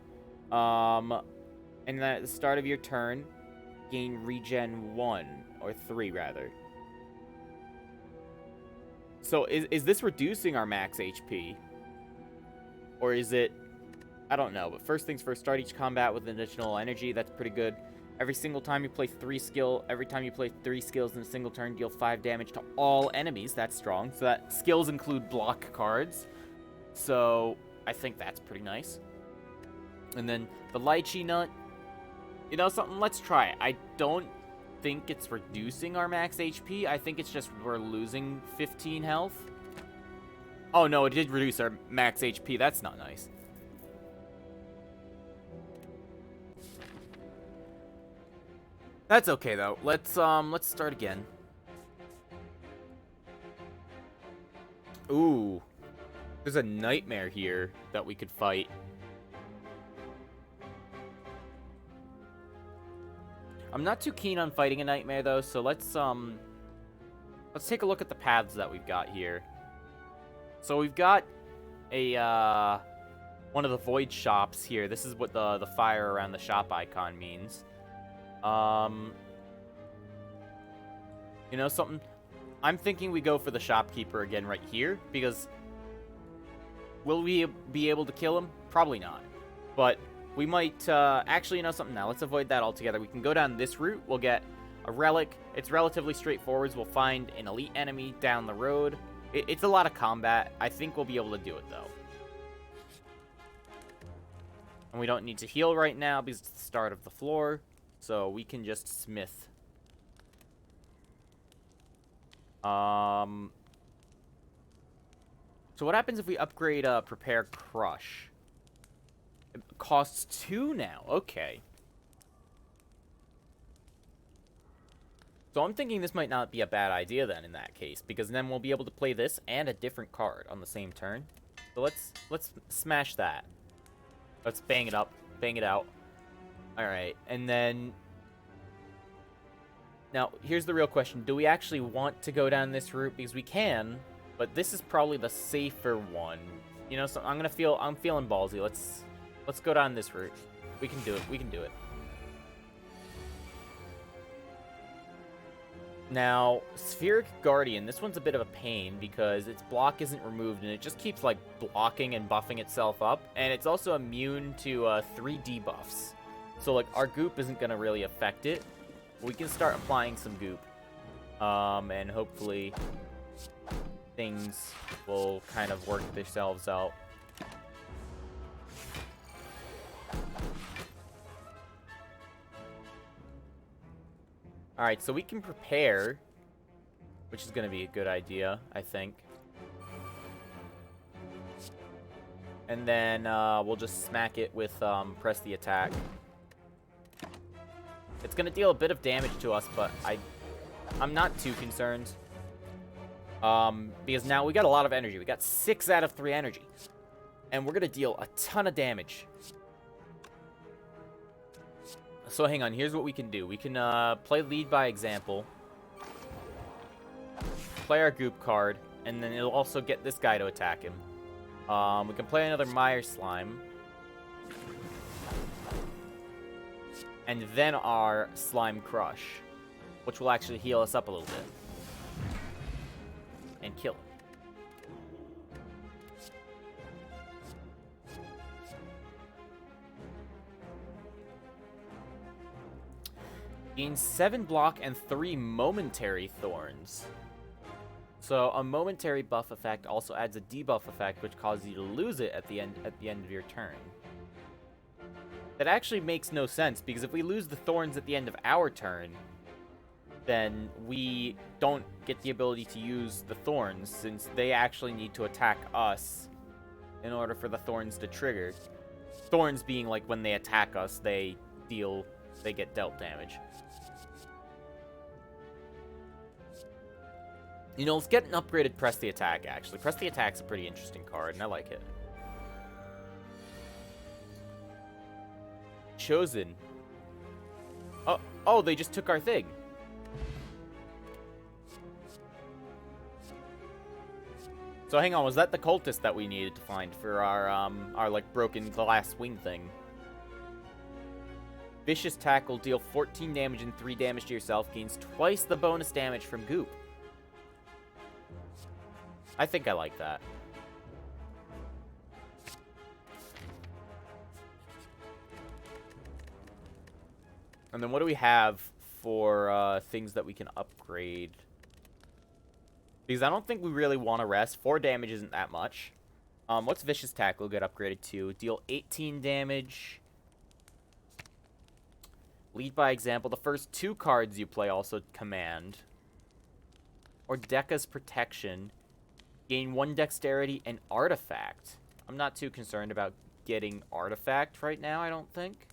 And then at the start of your turn, gain regen 1. Or 3, rather. So, is this reducing our max HP? Or is it... I don't know. But first things first, start each combat with additional energy. That's pretty good. Every single time you play 3 skills in a single turn, deal 5 damage to all enemies. That's strong. So that skills include block cards. So I think that's pretty nice. And then the Lychee Nut. You know something? Let's try it. I don't think it's reducing our max HP. I think it's just we're losing 15 health. Oh no, it did reduce our max HP. That's not nice. That's okay though. Let's start again. Ooh. There's a nightmare here that we could fight. I'm not too keen on fighting a nightmare though, so let's take a look at the paths that we've got here. So we've got a one of the void shops here. This is what the fire around the shop icon means. You know something? I'm thinking we go for the shopkeeper again right here, because will we be able to kill him? Probably not. But we might, actually, you know something now? Let's avoid that altogether. We can go down this route. We'll get a relic. It's relatively straightforward. We'll find an elite enemy down the road. It's a lot of combat. I think we'll be able to do it, though. And we don't need to heal right now because it's the start of the floor. So we can just smith. So what happens if we upgrade Prepare Crush? It costs 2 now. Okay. So I'm thinking this might not be a bad idea then in that case, because then we'll be able to play this and a different card on the same turn. So let's smash that. Let's bang it up, bang it out. All right, and then now here's the real question: do we actually want to go down this route? Because we can, but this is probably the safer one. You know, so I'm feeling ballsy. Let's go down this route. We can do it. We can do it. Now, Spheric Guardian, this one's a bit of a pain because its block isn't removed and it just keeps, like, blocking and buffing itself up. And it's also immune to 3 debuffs. So, like, our goop isn't going to really affect it. We can start applying some goop. And hopefully things will kind of work themselves out. Alright, so we can prepare, which is going to be a good idea, I think. And then we'll just smack it with press the attack. It's going to deal a bit of damage to us, but I'm not too concerned. Because now we got a lot of energy. We got 6 out of 3 energy. And we're going to deal a ton of damage. So hang on, here's what we can do. We can play lead by example. Play our goop card. And then it'll also get this guy to attack him. We can play another Mire Slime. And then our Slime Crush. Which will actually heal us up a little bit. And kill him. Gains 7 block and 3 momentary thorns. So a momentary buff effect also adds a debuff effect, which causes you to lose it at the end of your turn. That actually makes no sense, because if we lose the thorns at the end of our turn, then we don't get the ability to use the thorns, since they actually need to attack us in order for the thorns to trigger. Thorns being like when they attack us, they get dealt damage. You know, let's get an upgraded Press the Attack, actually. Press the Attack's a pretty interesting card, and I like it. Chosen. Oh, they just took our thing. So hang on, was that the cultist that we needed to find for our like broken glass wing thing? Vicious Tackle, deal 14 damage and 3 damage to yourself, gains twice the bonus damage from goop. I think I like that. And then what do we have for things that we can upgrade? Because I don't think we really want to rest. 4 damage isn't that much. What's Vicious Tackle get upgraded to? Deal 18 damage. Lead by example. The first 2 cards you play also command. Or Dekka's Protection. Gain 1 dexterity and artifact. I'm not too concerned about getting artifact right now, I don't think.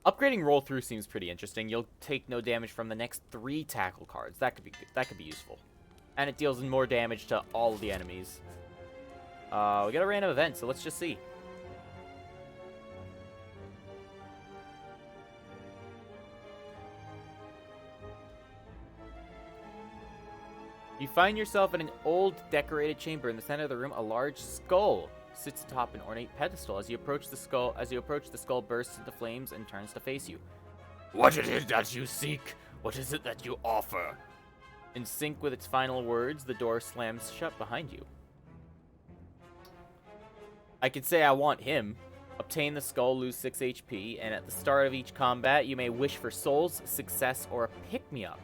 Upgrading roll through seems pretty interesting. You'll take no damage from the next 3 tackle cards. That could be good. That could be useful. And it deals more damage to all of the enemies. We got a random event, so let's just see. You find yourself in an old decorated chamber. In the center of the room, a large skull sits atop an ornate pedestal. As you approach the skull bursts into flames and turns to face you. What is it that you seek? What is it that you offer? In sync with its final words, the door slams shut behind you. I could say I want him. Obtain the skull, lose 6 HP, and at the start of each combat, you may wish for souls, success, or a pick-me-up.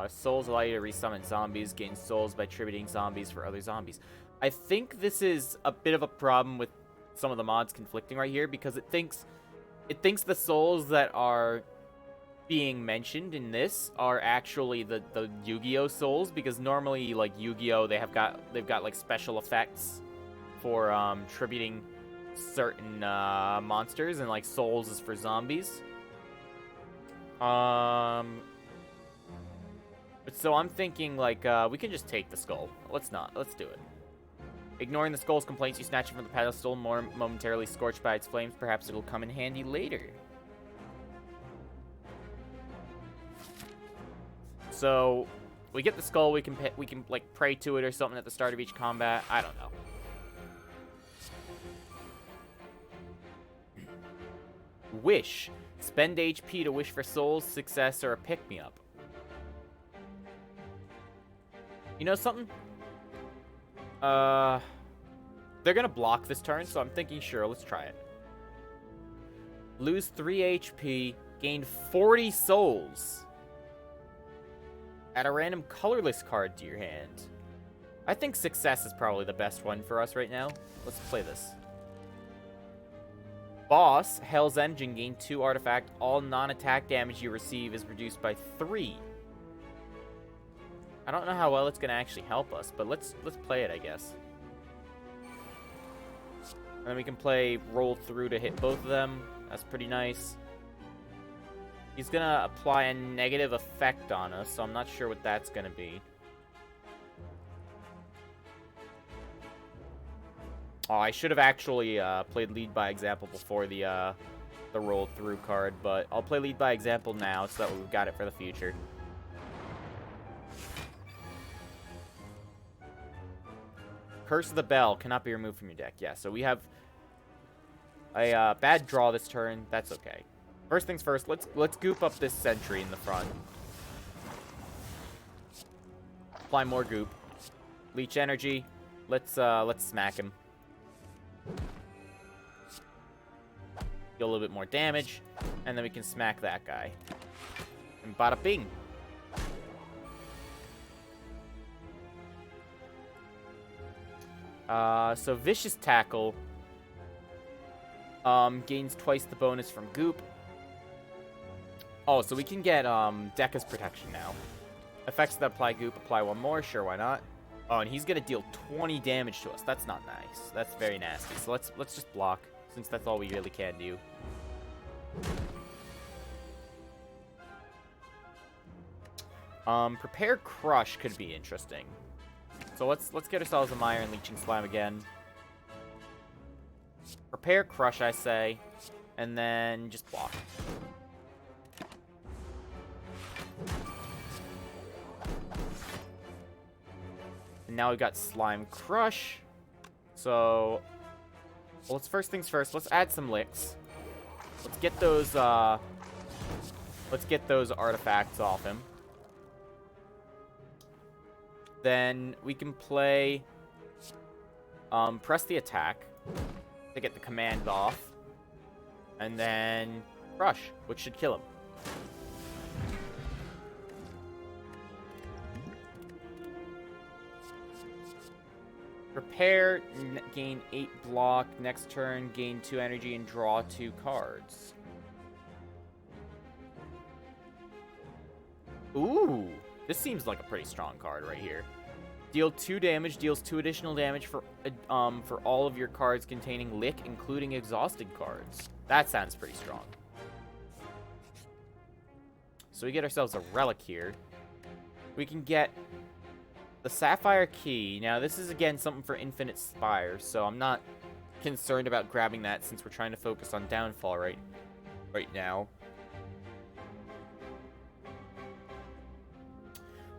Souls allow you to resummon zombies, gain souls by tributing zombies for other zombies. I think this is a bit of a problem with some of the mods conflicting right here, because it thinks the souls that are being mentioned in this are actually the Yu-Gi-Oh souls, because normally, like, Yu-Gi-Oh, they've got like special effects for tributing certain monsters, and like souls is for zombies. So I'm thinking, like, we can just take the skull. Let's do it. Ignoring the skull's complaints, you snatch it from the pedestal, momentarily scorched by its flames. Perhaps it'll come in handy later. So, we get the skull, we can like, pray to it or something at the start of each combat. I don't know. Wish. Spend HP to wish for souls, success, or a pick-me-up. You know something? They're gonna block this turn, so I'm thinking, sure, let's try it. Lose 3 HP, gain 40 souls. Add a random colorless card to your hand. I think success is probably the best one for us right now. Let's play this. Boss, Hell's Engine, gain 2 artifact. All non-attack damage you receive is reduced by 3. I don't know how well it's gonna actually help us, but let's play it, I guess. And then we can play roll through to hit both of them. That's pretty nice. He's gonna apply a negative effect on us, so I'm not sure what that's gonna be. Oh, I should have actually played lead by example before the roll through card, but I'll play lead by example now so that we've got it for the future. Curse of the Bell cannot be removed from your deck. Yeah, so we have a bad draw this turn. That's okay. First things first, let's goop up this sentry in the front. Apply more goop. Leech energy. Let's smack him. Deal a little bit more damage, and then we can smack that guy. And bada bing. So Vicious Tackle gains twice the bonus from Goop. Oh, so we can get Deca's Protection now. Effects that apply Goop, apply one more. Sure, why not? Oh, and he's gonna deal 20 damage to us. That's not nice. That's very nasty. So let's just block, since that's all we really can do. Prepare Crush could be interesting. So let's get ourselves a Mire and Leeching Slime again. Prepare Crush, I say, and then just block. And now we've got Slime Crush. So, well, let's first things first. Let's add some licks. Let's get those artifacts off him. Then we can play press the attack to get the command off, and then Crush, which should kill him. Prepare, gain 8 block. Next turn, gain 2 energy and draw 2 cards. Ooh, this seems like a pretty strong card right here. Deal 2 damage, deals 2 additional damage for all of your cards containing Lick, including exhausted cards. That sounds pretty strong. So we get ourselves a relic here. We can get the Sapphire Key. Now, this is, again, something for Infinite Spire, so I'm not concerned about grabbing that since we're trying to focus on Downfall right now.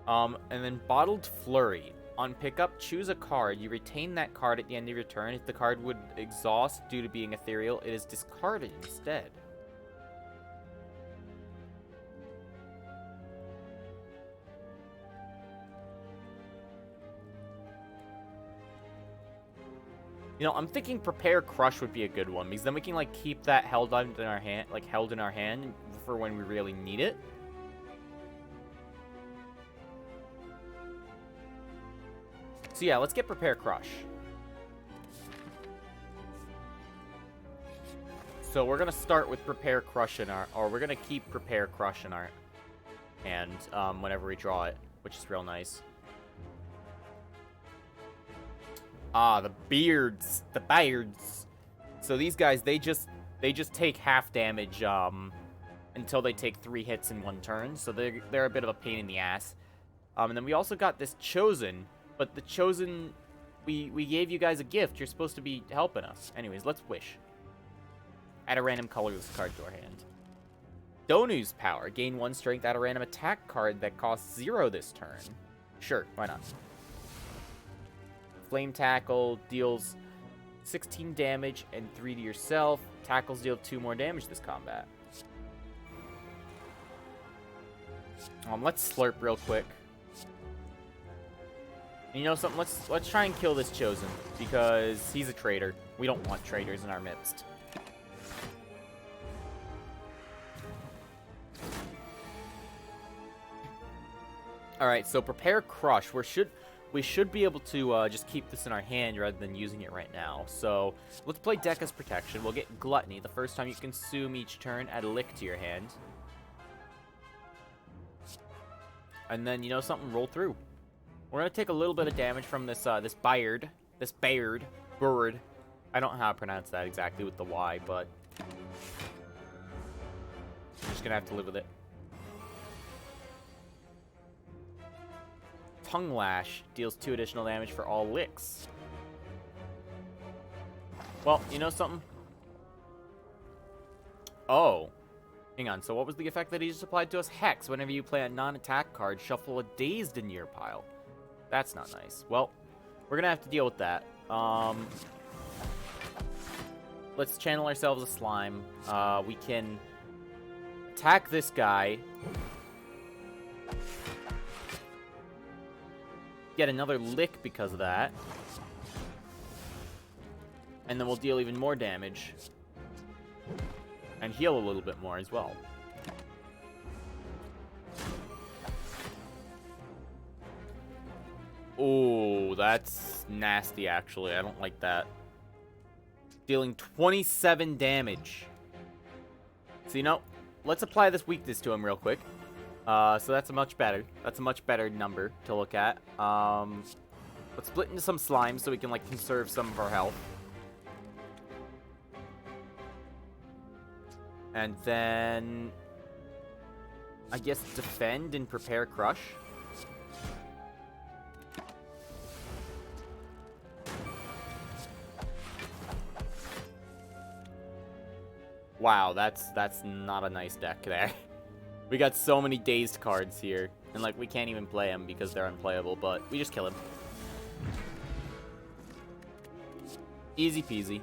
And then Bottled Flurry. On pickup, choose a card. You retain that card at the end of your turn. If the card would exhaust due to being ethereal, it is discarded instead. You know, I'm thinking Prepare Crush would be a good one, because then we can, like, keep that held in our hand for when we really need it. So yeah, let's get Prepare Crush. So we're gonna start with Prepare Crush we're gonna keep Prepare Crush in our hand whenever we draw it, which is real nice. Ah, the beards. So these guys, they just take half damage until they take 3 hits in 1 turn. So they're a bit of a pain in the ass. And then we also got this Chosen, but the Chosen, we gave you guys a gift. You're supposed to be helping us. Anyways, let's wish. Add a random colorless card to our hand. Donu's Power. Gain 1 strength, add a random attack card that costs 0 this turn. Sure, why not? Flame Tackle deals 16 damage and 3 to yourself. Tackles deal 2 more damage this combat. Let's slurp real quick. And you know something? Let's try and kill this Chosen, because he's a traitor. We don't want traitors in our midst. Alright, so Prepare Crush. We should be able to just keep this in our hand rather than using it right now. So let's play Dekka's Protection. We'll get Gluttony. The first time you consume each turn, add a Lick to your hand. And then, you know something? Roll through. We're going to take a little bit of damage from this bird. Bird. I don't know how to pronounce that exactly with the Y, but I'm just going to have to live with it. Tongue Lash deals 2 additional damage for all licks. Well, you know something? Oh. Hang on, so what was the effect that he just applied to us? Hex. Whenever you play a non-attack card, shuffle a Dazed into your pile. That's not nice. Well, we're gonna have to deal with that. Let's channel ourselves a slime. We can attack this guy. Get another Lick because of that. And then we'll deal even more damage. And heal a little bit more as well. Oh, that's nasty, actually. I don't like that. Dealing 27 damage. So, you know, let's apply this weakness to him real quick. So that's a much better number to look at. Let's split into some slime so we can, like, conserve some of our health. And then I guess defend and Prepare Crush. Wow, that's not a nice deck there. We got so many dazed cards here, and like we can't even play them because they're unplayable, but we just kill him. Easy peasy.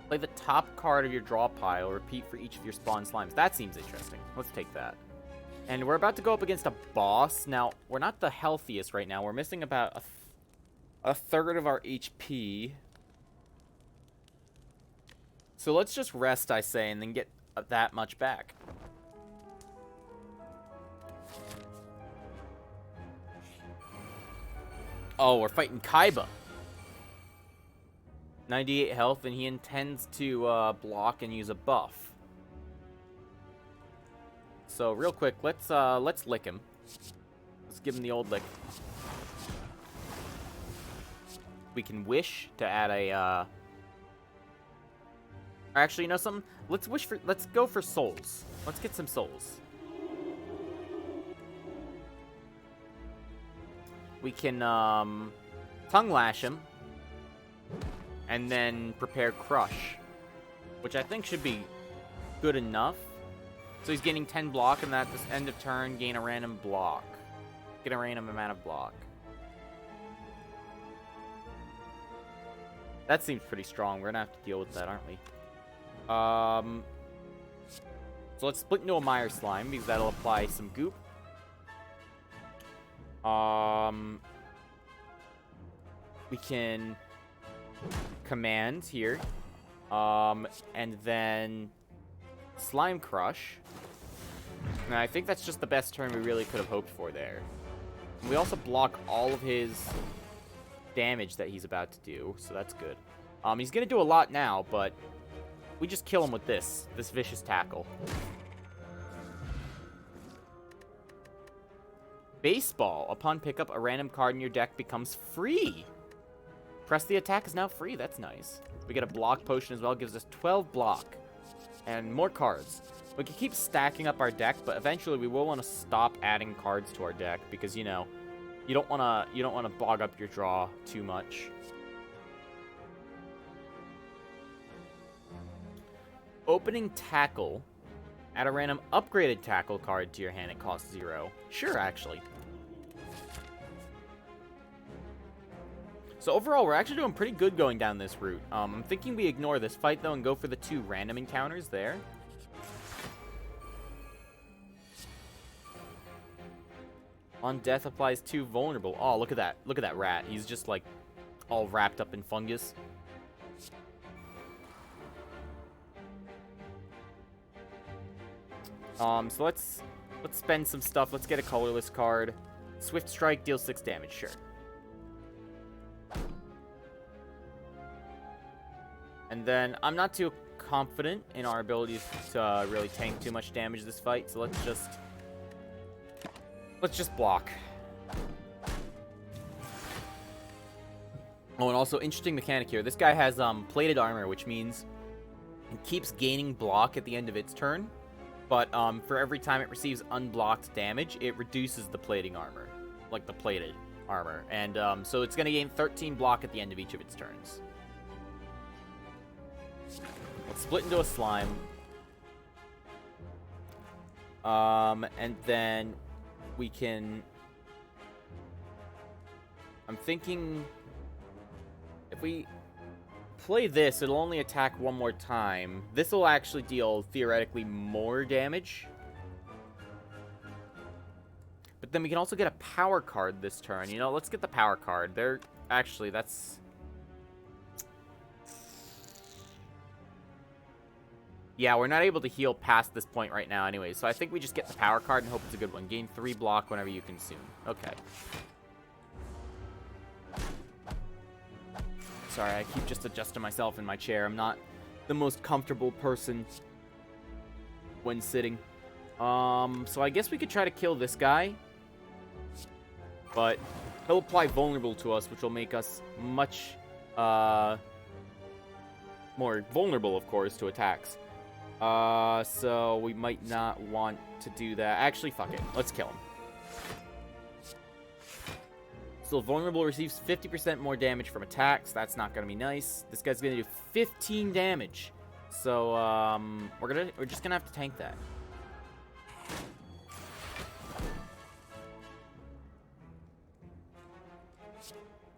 Play the top card of your draw pile. Repeat for each of your spawn slimes. That seems interesting. Let's take that. And we're about to go up against a boss. Now, we're not the healthiest right now. We're missing about a third of our HP. So let's just rest, I say, and then get that much back. Oh, we're fighting Kaiba. 98 health, and he intends to block and use a buff. So real quick, let's lick him. Let's give him the old lick. We can wish to add a actually, you know something? Let's go for souls. Let's get some souls. We can tongue lash him and then prepare crush, which I think should be good enough. So he's gaining 10 block, and at this end of turn, gain a random block. Get a random amount of block. That seems pretty strong. We're gonna have to deal with that, aren't we? So let's split into a Mire Slime, because that'll apply some goop. We can command here. And then Slime Crush. And I think that's just the best turn we really could have hoped for there. And we also block all of his damage that he's about to do, so that's good. He's gonna do a lot now, but we just kill him with this vicious tackle. Baseball. Upon pickup, a random card in your deck becomes free. Press the attack is now free. That's nice. We get a block potion as well. Gives us 12 block. And more cards. We can keep stacking up our deck, but eventually we will want to stop adding cards to our deck because, you know, you don't want to bog up your draw too much. Opening tackle. Add a random upgraded tackle card to your hand. It costs 0. Sure, actually. So overall, we're actually doing pretty good going down this route. I'm thinking we ignore this fight, though, and go for the 2 random encounters there. On death applies 2 vulnerable. Oh, look at that. Look at that rat. He's just, like, all wrapped up in fungus. So let's spend some stuff. Let's get a colorless card. Swift Strike deals 6 damage, sure. And then I'm not too confident in our ability to really tank too much damage this fight, so let's just block. Oh, and also interesting mechanic here. This guy has plated armor, which means it keeps gaining block at the end of its turn. But for every time it receives unblocked damage, it reduces the plating armor, like the plated armor. And so it's going to gain 13 block at the end of each of its turns. Let's split into a slime. And then we can... I'm thinking... If we play this, it'll only attack one more time. This will actually deal, theoretically, more damage. But then we can also get a power card this turn. You know, let's get the power card. Actually, that's... Yeah, we're not able to heal past this point right now anyway, so I think we just get the power card and hope it's a good one. Gain 3 block whenever you consume. Okay. Sorry, I keep just adjusting myself in my chair. I'm not the most comfortable person when sitting. So I guess we could try to kill this guy. But he'll apply vulnerable to us, which will make us much more vulnerable, of course, to attacks. So we might not want to do that. Actually, fuck it. Let's kill him. So vulnerable receives 50% more damage from attacks. That's not gonna be nice. This guy's gonna do 15 damage. So we're just gonna have to tank that.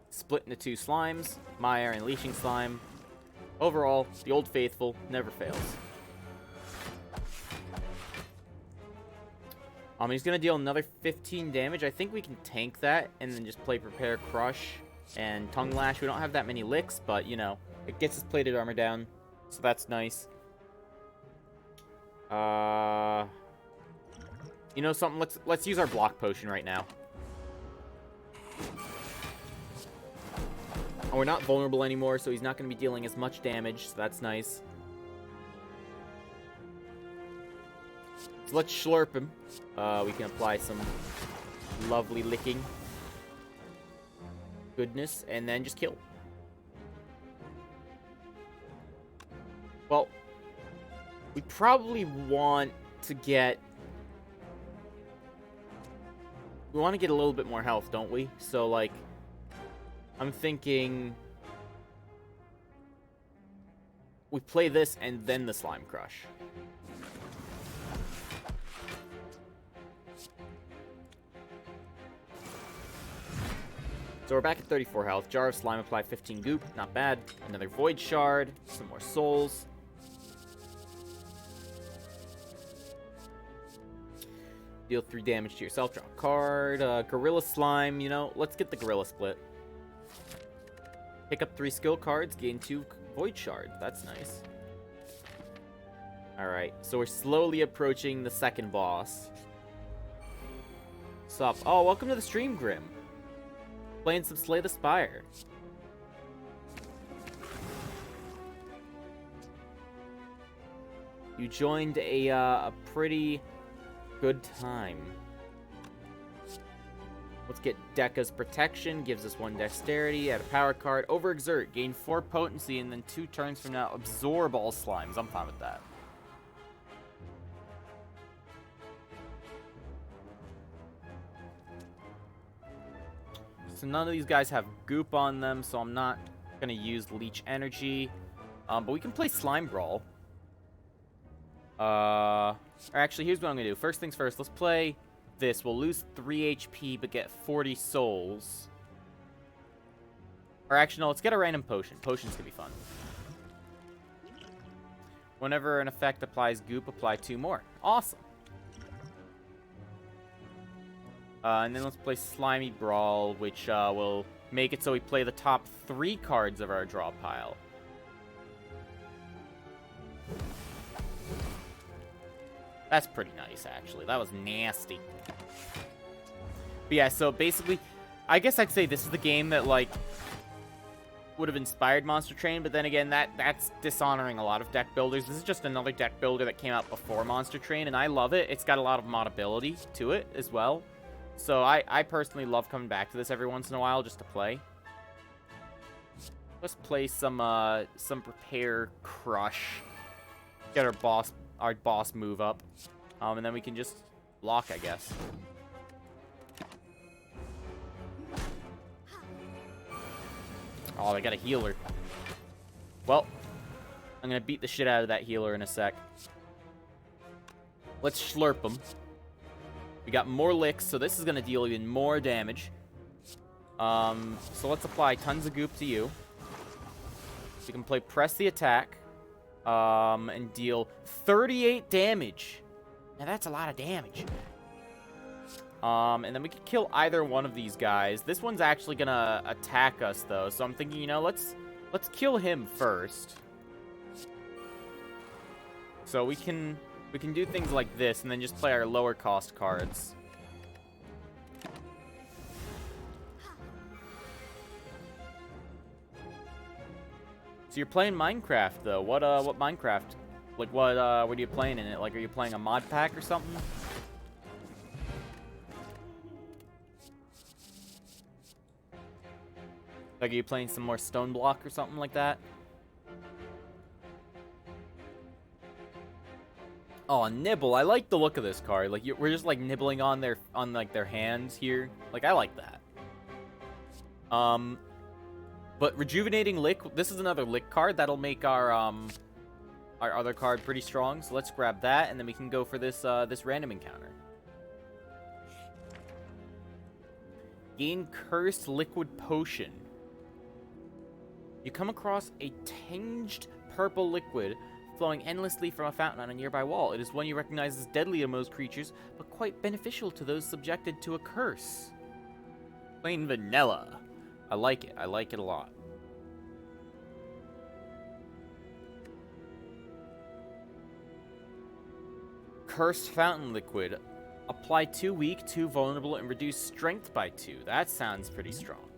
Split into 2 slimes, Mire and Leashing Slime. Overall, the Old Faithful never fails. He's going to deal another 15 damage. I think we can tank that and then just play Prepare Crush and Tongue Lash. We don't have that many licks, but, you know, it gets his plated armor down, so that's nice. You know something? Let's use our block potion right now. Oh, we're not vulnerable anymore, so he's not going to be dealing as much damage, so that's nice. So let's slurp him. We can apply some lovely licking goodness, and then just kill. Well, we probably want to get... We want to get a little bit more health, don't we? So, like, I'm thinking... We play this and then the Slime Crush. So we're back at 34 health. Jar of Slime, apply 15 goop. Not bad. Another Void Shard. Some more souls. Deal 3 damage to yourself. Draw a card. Gorilla Slime. You know, let's get the Gorilla Split. Pick up 3 skill cards. Gain 2 Void Shard. That's nice. Alright, so we're slowly approaching the second boss. Sup? Oh, welcome to the stream, Grim. Playing some Slay the Spire. You joined a pretty good time. Let's get Dekka's Protection. Gives us 1 dexterity. Add a power card. Overexert. Gain 4 potency, and then 2 turns from now, absorb all slimes. I'm fine with that. So none of these guys have goop on them, so I'm not going to use Leech Energy. But we can play Slime Brawl. Or actually, here's what I'm going to do. First things first, let's play this. We'll lose 3 HP, but get 40 souls. Or actually, no, let's get a random potion. Potions can be fun. Whenever an effect applies goop, apply 2 more. Awesome. And then let's play Slimy Brawl, which will make it so we play the top 3 cards of our draw pile. That's pretty nice, actually. That was nasty. But yeah, so basically, I guess I'd say this is the game that, like, would have inspired Monster Train, but then again, that's dishonoring a lot of deck builders. This is just another deck builder that came out before Monster Train, and I love it. It's got a lot of modability to it as well. So I personally love coming back to this every once in a while just to play. Let's play some Prepare Crush. Get our boss move up. And then we can just block, I guess. Oh, they got a healer. Well, I'm gonna beat the shit out of that healer in a sec. Let's slurp him. We got more licks, so this is going to deal even more damage. So let's apply tons of goop to you. So you can play Press the Attack. And deal 38 damage. Now that's a lot of damage. And then we could kill either one of these guys. This one's actually going to attack us, though. So I'm thinking, you know, let's kill him first. So we can do things like this, and then just play our lower cost cards. So you're playing Minecraft, though. What Minecraft? Like, what are you playing in it? Like, are you playing a mod pack or something? Like, are you playing some more Stone Block or something like that? Oh, Nibble. I like the look of this card. Like, we're just, like, nibbling on their hands here. Like, I like that. But Rejuvenating Lick, this is another Lick card. That'll make our other card pretty strong. So let's grab that, and then we can go for this, this random encounter. Gain Cursed Liquid Potion. You come across a tinged purple liquid flowing endlessly from a fountain on a nearby wall. It is one you recognize as deadly to most creatures, but quite beneficial to those subjected to a curse. Plain vanilla. I like it. I like it a lot. Cursed Fountain Liquid. Apply 2 weak, 2 vulnerable, and reduce strength by 2. That sounds pretty strong.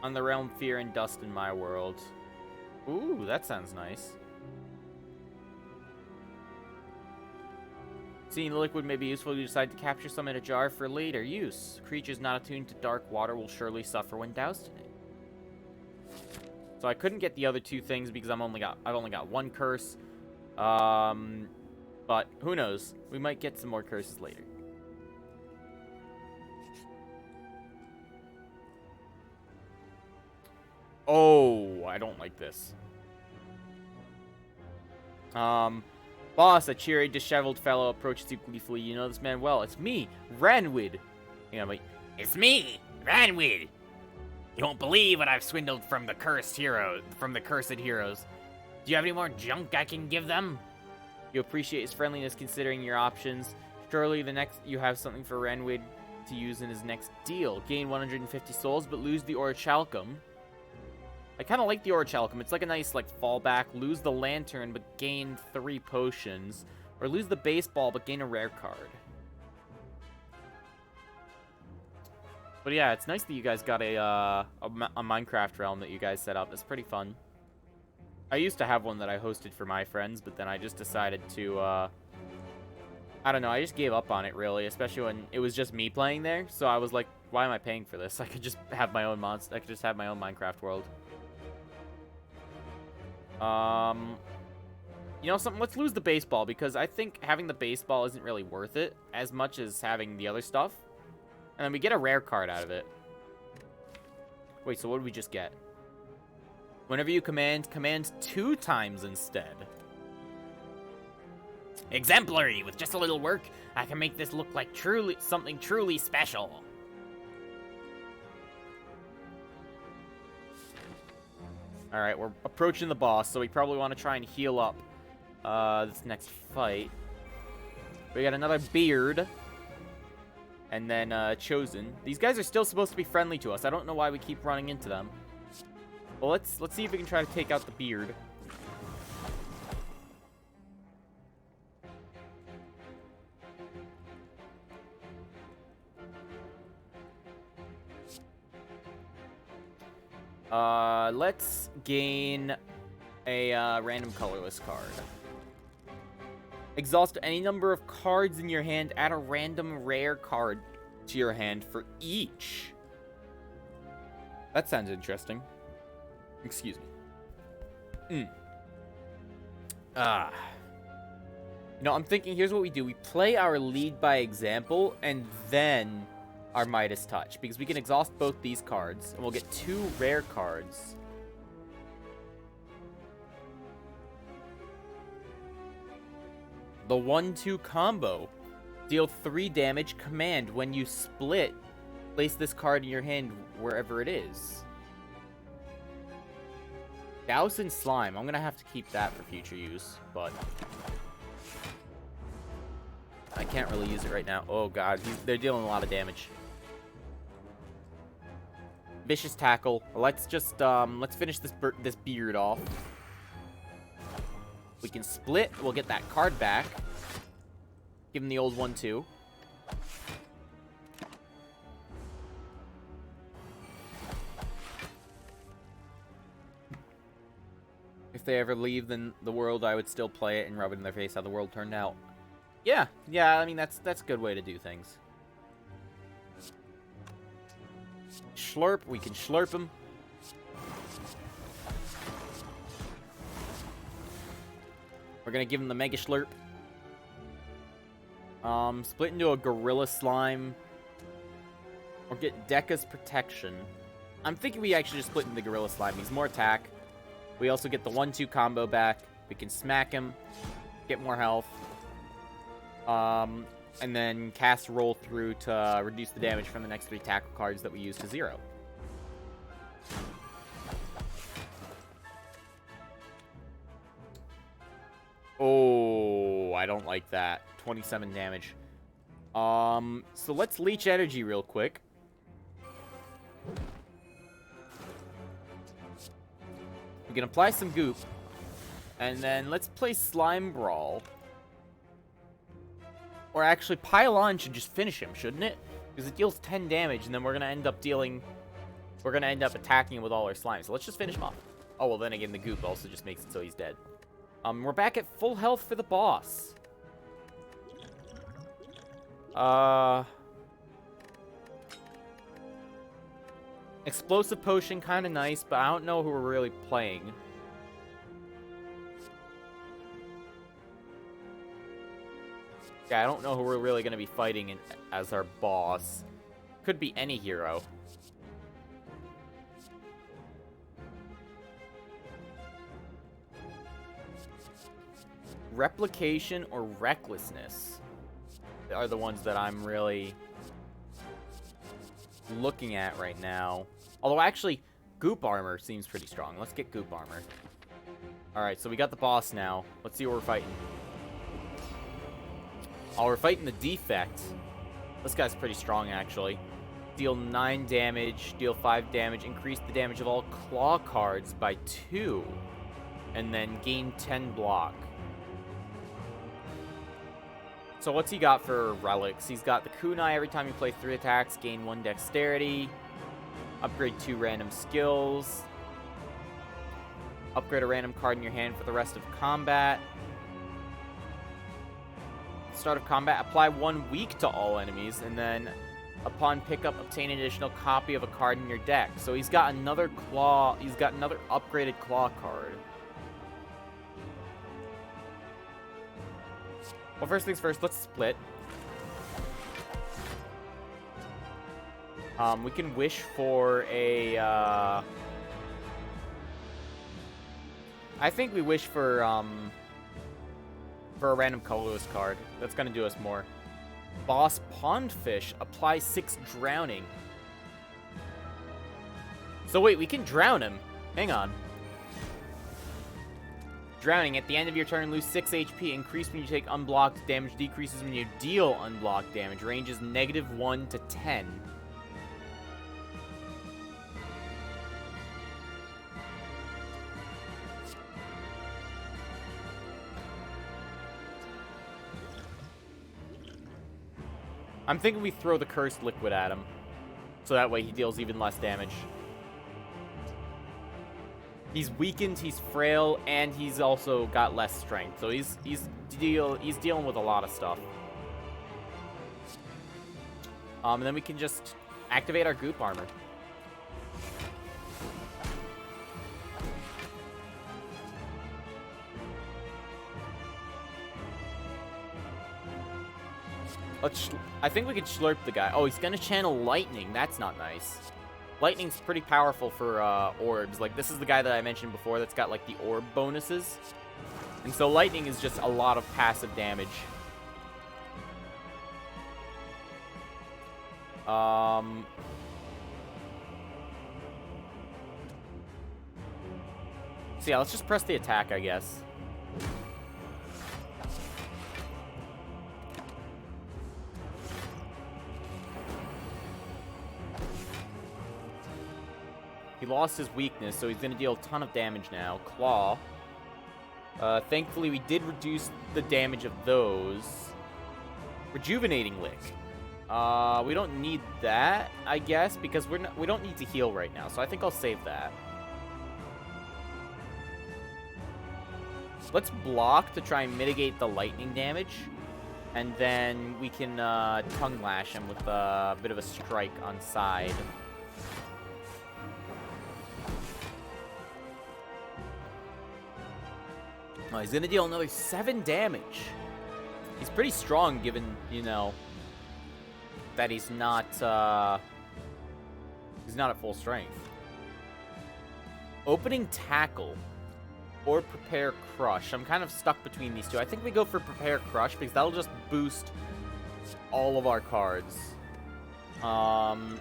On the realm, fear and dust in my world. Ooh, that sounds nice. Seeing the liquid may be useful, you decide to capture some in a jar for later use. Creatures not attuned to dark water will surely suffer when doused in it. So I couldn't get the other two things because I've only got one curse. But who knows? We might get some more curses later. Oh, I don't like this. Boss, a cheery, disheveled fellow approaches you gleefully. You know this man well. It's me, Ranwid. You know, it's me, Ranwid. You won't believe what I've swindled from the cursed heroes. Do you have any more junk I can give them? You appreciate his friendliness considering your options. Surely the next you have something for Ranwid to use in his next deal. Gain 150 souls, but lose the Orichalcum. I kind of like the Orichalcum. It's like a nice fallback. Lose the Lantern, but gain 3 potions. Or lose the Baseball, but gain a rare card. But yeah, it's nice that you guys got a Minecraft realm that you guys set up. It's pretty fun. I used to have one that I hosted for my friends, but then I just decided to, I don't know, I just gave up on it, really, especially when it was just me playing there. So I was like, why am I paying for this? I could just have my own monster. I could just have my own Minecraft world. You know something? Let's lose the Baseball, because I think having the Baseball isn't really worth it as much as having the other stuff. And then we get a rare card out of it. Wait, so what did we just get? Whenever you command 2 times instead. Exemplary! With just a little work, I can make this look like something truly special. Alright, we're approaching the boss, so we probably want to try and heal up this next fight. We got another Beard. And then Chosen. These guys are still supposed to be friendly to us. I don't know why we keep running into them. Well, let's see if we can try to take out the Beard. Let's gain a random colorless card. Exhaust any number of cards in your hand. Add a random rare card to your hand for each. That sounds interesting. Excuse me. You know, I'm thinking, here's what we do. We play our lead by example, and then our Midas Touch. Because we can exhaust both these cards, and we'll get 2 rare cards. The 1-2 combo. Deal 3 damage. Command. When you split, place this card in your hand wherever it is. Douse and Slime. I'm going to have to keep that for future use, but I can't really use it right now. Oh god, they're dealing a lot of damage. Vicious Tackle. Let's just, let's finish this Beard off. We can split. We'll get that card back. Give him the old 1-2. If they ever leave the world, I would still play it and rub it in their face how the world turned out. Yeah, I mean, that's a good way to do things. Slurp. We can slurp him. We're gonna give him the Mega Slurp. Split into a Gorilla Slime. Or get Deca's Protection. I'm thinking we actually just split into the Gorilla Slime. He's more attack. We also get the 1-2 combo back. We can smack him. Get more health. And then cast Roll Through to reduce the damage from the next 3 tackle cards that we use to 0. Oh, I don't like that. 27 damage. So let's leech energy real quick. We can apply some goop. And then let's play Slime Brawl. Or actually, Pile On should just finish him, shouldn't it? Because it deals 10 damage, and then we're gonna end up attacking him with all our slime. So let's just finish him off. Oh, well, then again, the goop also just makes it so he's dead. We're back at full health for the boss. Explosive potion, kind of nice, but I don't know who we're really playing. Yeah, I don't know who we're really going to be fighting as our boss. Could be any hero. Replication or recklessness are the ones that I'm really looking at right now. Although, actually, goop armor seems pretty strong. Let's get goop armor. Alright, so we got the boss now. Let's see what we're fighting. Oh, we're fighting the defect. This guy's pretty strong, actually. Deal 9 damage, deal 5 damage, increase the damage of all claw cards by 2, and then gain 10 block. So what's he got for relics? He's got the kunai. Every time you play 3 attacks, gain 1 dexterity. Upgrade 2 random skills. Upgrade a random card in your hand for the rest of combat. Start of combat, apply 1 weak to all enemies, and then upon pickup, obtain an additional copy of a card in your deck. So he's got another claw. He's got another upgraded claw card. Well, first things first, let's split. We can wish for a, I think we wish for a random colorless card. That's gonna do us more. Boss Pondfish, apply 6 drowning. So wait, we can drown him. Hang on. Drowning, at the end of your turn, lose 6 HP. Increase when you take unblocked damage, decreases when you deal unblocked damage. Range is -1 to 10. I'm thinking we throw the cursed liquid at him, so that way he deals even less damage. He's weakened, he's frail, and he's also got less strength. So he's dealing with a lot of stuff. And then we can just activate our goop armor. I think we could slurp the guy. Oh, he's gonna channel lightning. That's not nice. Lightning's pretty powerful for orbs. Like, this is the guy that I mentioned before that's got, like, the orb bonuses. And so lightning is just a lot of passive damage. So yeah, let's just press the attack, I guess. He lost his weakness, so he's going to deal a ton of damage now. Claw. Thankfully, we did reduce the damage of those. Rejuvenating Lick. We don't need that, I guess, because we don't need to heal right now, so I think I'll save that. Let's block to try and mitigate the lightning damage, and then we can tongue lash him with a bit of a strike on side. Oh, he's gonna deal another 7 damage. He's pretty strong, given, you know, that he's not at full strength. Opening Tackle or Prepare Crush. I'm kind of stuck between these two. I think we go for Prepare Crush because that'll just boost all of our cards. And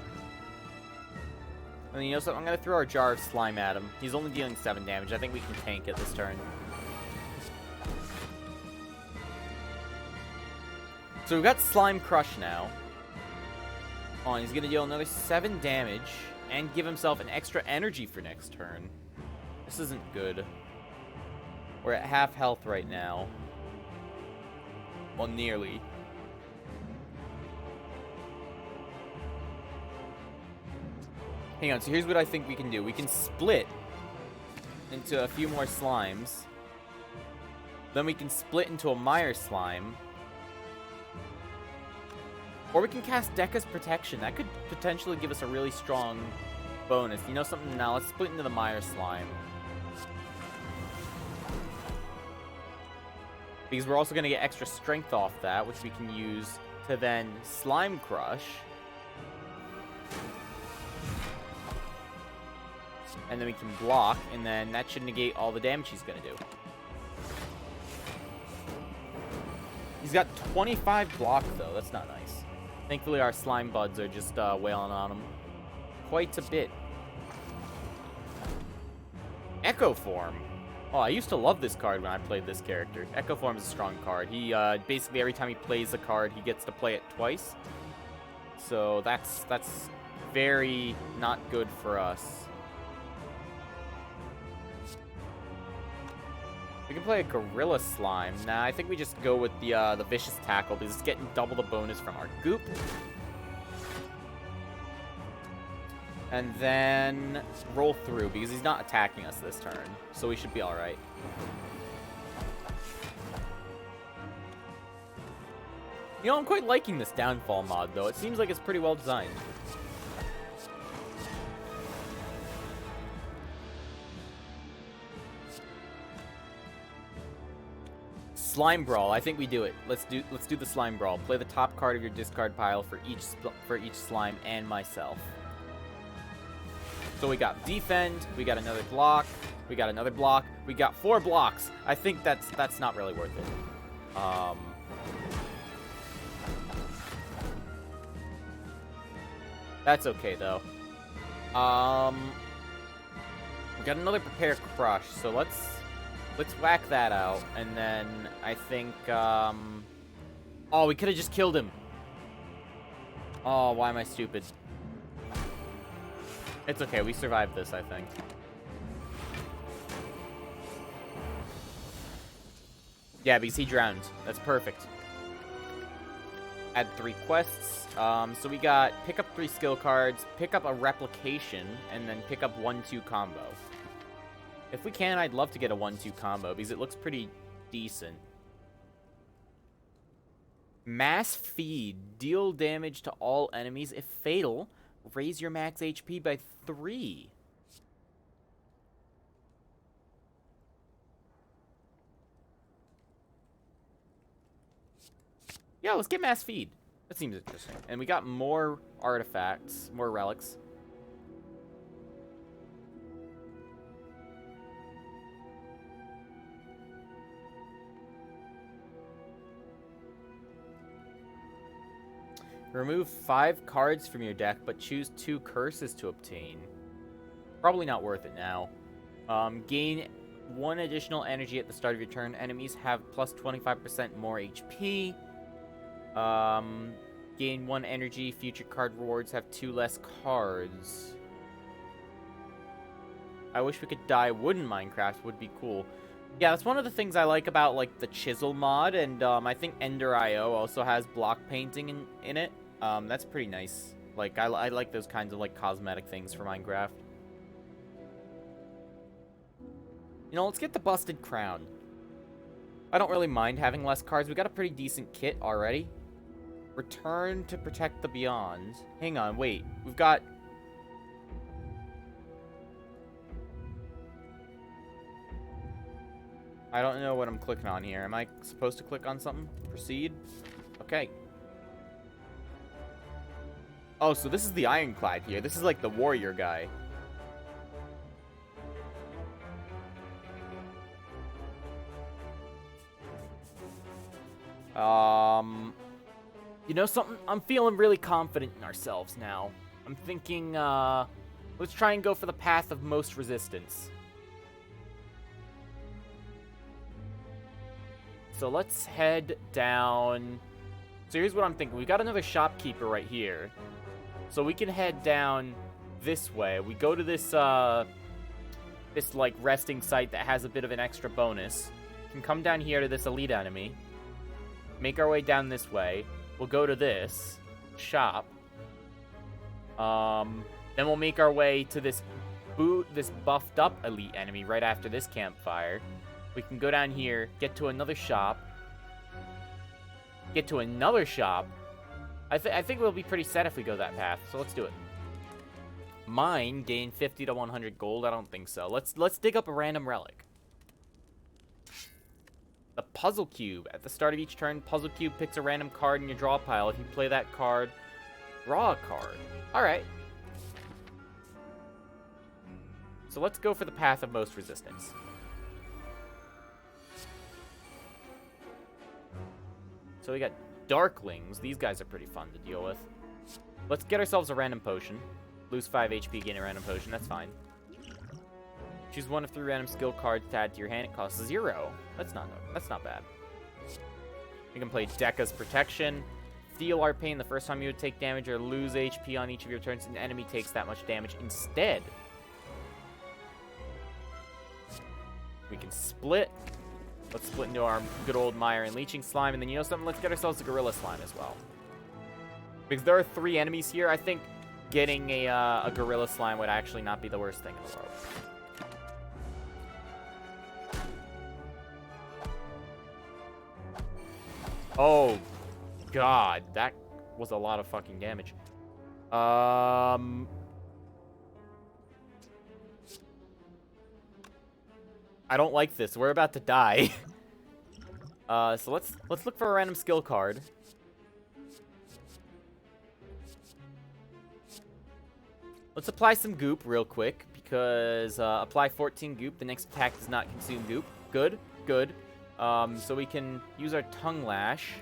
you know something? I'm gonna throw our Jar of Slime at him. He's only dealing 7 damage. I think we can tank it this turn. So we've got Slime Crush now. Oh, and he's going to deal another 7 damage and give himself an extra energy for next turn. This isn't good. We're at half health right now. Well, nearly. Hang on, so here's what I think we can do. We can split into a few more slimes. Then we can split into a Mire Slime. Or we can cast Deca's Protection. That could potentially give us a really strong bonus. You know something? Now let's split into the Mire Slime. Because we're also going to get extra strength off that, which we can use to then Slime Crush. And then we can block, and then that should negate all the damage he's going to do. He's got 25 block, though. That's not nice. Thankfully, our slime buds are just wailing on him quite a bit. Echo Form. Oh, I used to love this card when I played this character. Echo Form is a strong card. He basically every time he plays a card, he gets to play it twice. So that's very not good for us. We can play a Gorilla Slime. Nah, I think we just go with the Vicious Tackle because it's getting double the bonus from our Goop. And then roll through because he's not attacking us this turn. So we should be alright. You know, I'm quite liking this Downfall mod, though. It seems like it's pretty well designed. Slime Brawl. I think we do it. Let's do the Slime Brawl. Play the top card of your discard pile for each slime and myself. So we got defend, we got another block, we got another block, we got 4 blocks. I think that's not really worth it. That's okay though. We got another Prepare Crush, so let's whack that out, and then I think, oh, we could have just killed him. Oh, why am I stupid? It's okay, we survived this, I think. Yeah, because he drowned. That's perfect. Add 3 quests. So we got pick up 3 skill cards, pick up a replication, and then pick up 1-2 combo. If we can, I'd love to get a 1-2 combo because it looks pretty decent. Mass Feed. Deal damage to all enemies. If fatal, raise your max HP by 3. Yeah, let's get Mass Feed. That seems interesting. And we got more artifacts, more relics. Remove 5 cards from your deck, but choose 2 curses to obtain. Probably not worth it now. Gain 1 additional energy at the start of your turn. Enemies have plus 25% more HP. Gain 1 energy. Future card rewards have 2 less cards. I wish we could dye wood in Minecraft. Would be cool. Yeah, that's one of the things I like about, like, the Chisel mod, and I think Ender.io also has block painting in it. That's pretty nice. Like, I like those kinds of, like, cosmetic things for Minecraft. You know, let's get the Busted Crown. I don't really mind having less cards. We got a pretty decent kit already. Return to protect the Beyond. Hang on, wait. We've got... I don't know what I'm clicking on here. Am I supposed to click on something? Proceed? Okay. Oh, so this is the Ironclad here. This is like the warrior guy. You know something? I'm feeling really confident in ourselves now. I'm thinking, let's try and go for the path of most resistance. So let's head down. So here's what I'm thinking. We got another shopkeeper right here. So we can head down this way. We go to this, this, like, resting site that has a bit of an extra bonus. We can come down here to this elite enemy. Make our way down this way. We'll go to this shop. Then we'll make our way to this buffed up elite enemy right after this campfire. We can go down here, get to another shop. Get to another shop. I think we'll be pretty set if we go that path, so let's do it. Mine gain 50 to 100 gold? I don't think so. Let's dig up a random relic. The puzzle cube. At the start of each turn, puzzle cube picks a random card in your draw pile. If you play that card, draw a card. Alright. So let's go for the path of most resistance. So we got Darklings. These guys are pretty fun to deal with. Let's get ourselves a random potion. Lose 5 HP, gain a random potion. That's fine. Choose one of 3 random skill cards to add to your hand. It costs 0. That's not bad. We can play Dekka's Protection. Feel our pain the first time you would take damage or lose HP on each of your turns. An enemy takes that much damage instead. We can split. Let's split into our good old Mire and Leeching Slime. And then, you know something? Let's get ourselves a Gorilla Slime as well. Because there are 3 enemies here. I think getting a Gorilla Slime would actually not be the worst thing in the world. Oh, God. That was a lot of fucking damage. I don't like this. We're about to die. So let's look for a random skill card. Let's apply some goop real quick, because apply 14 goop. The next attack does not consume goop. Good, good. So we can use our Tongue Lash.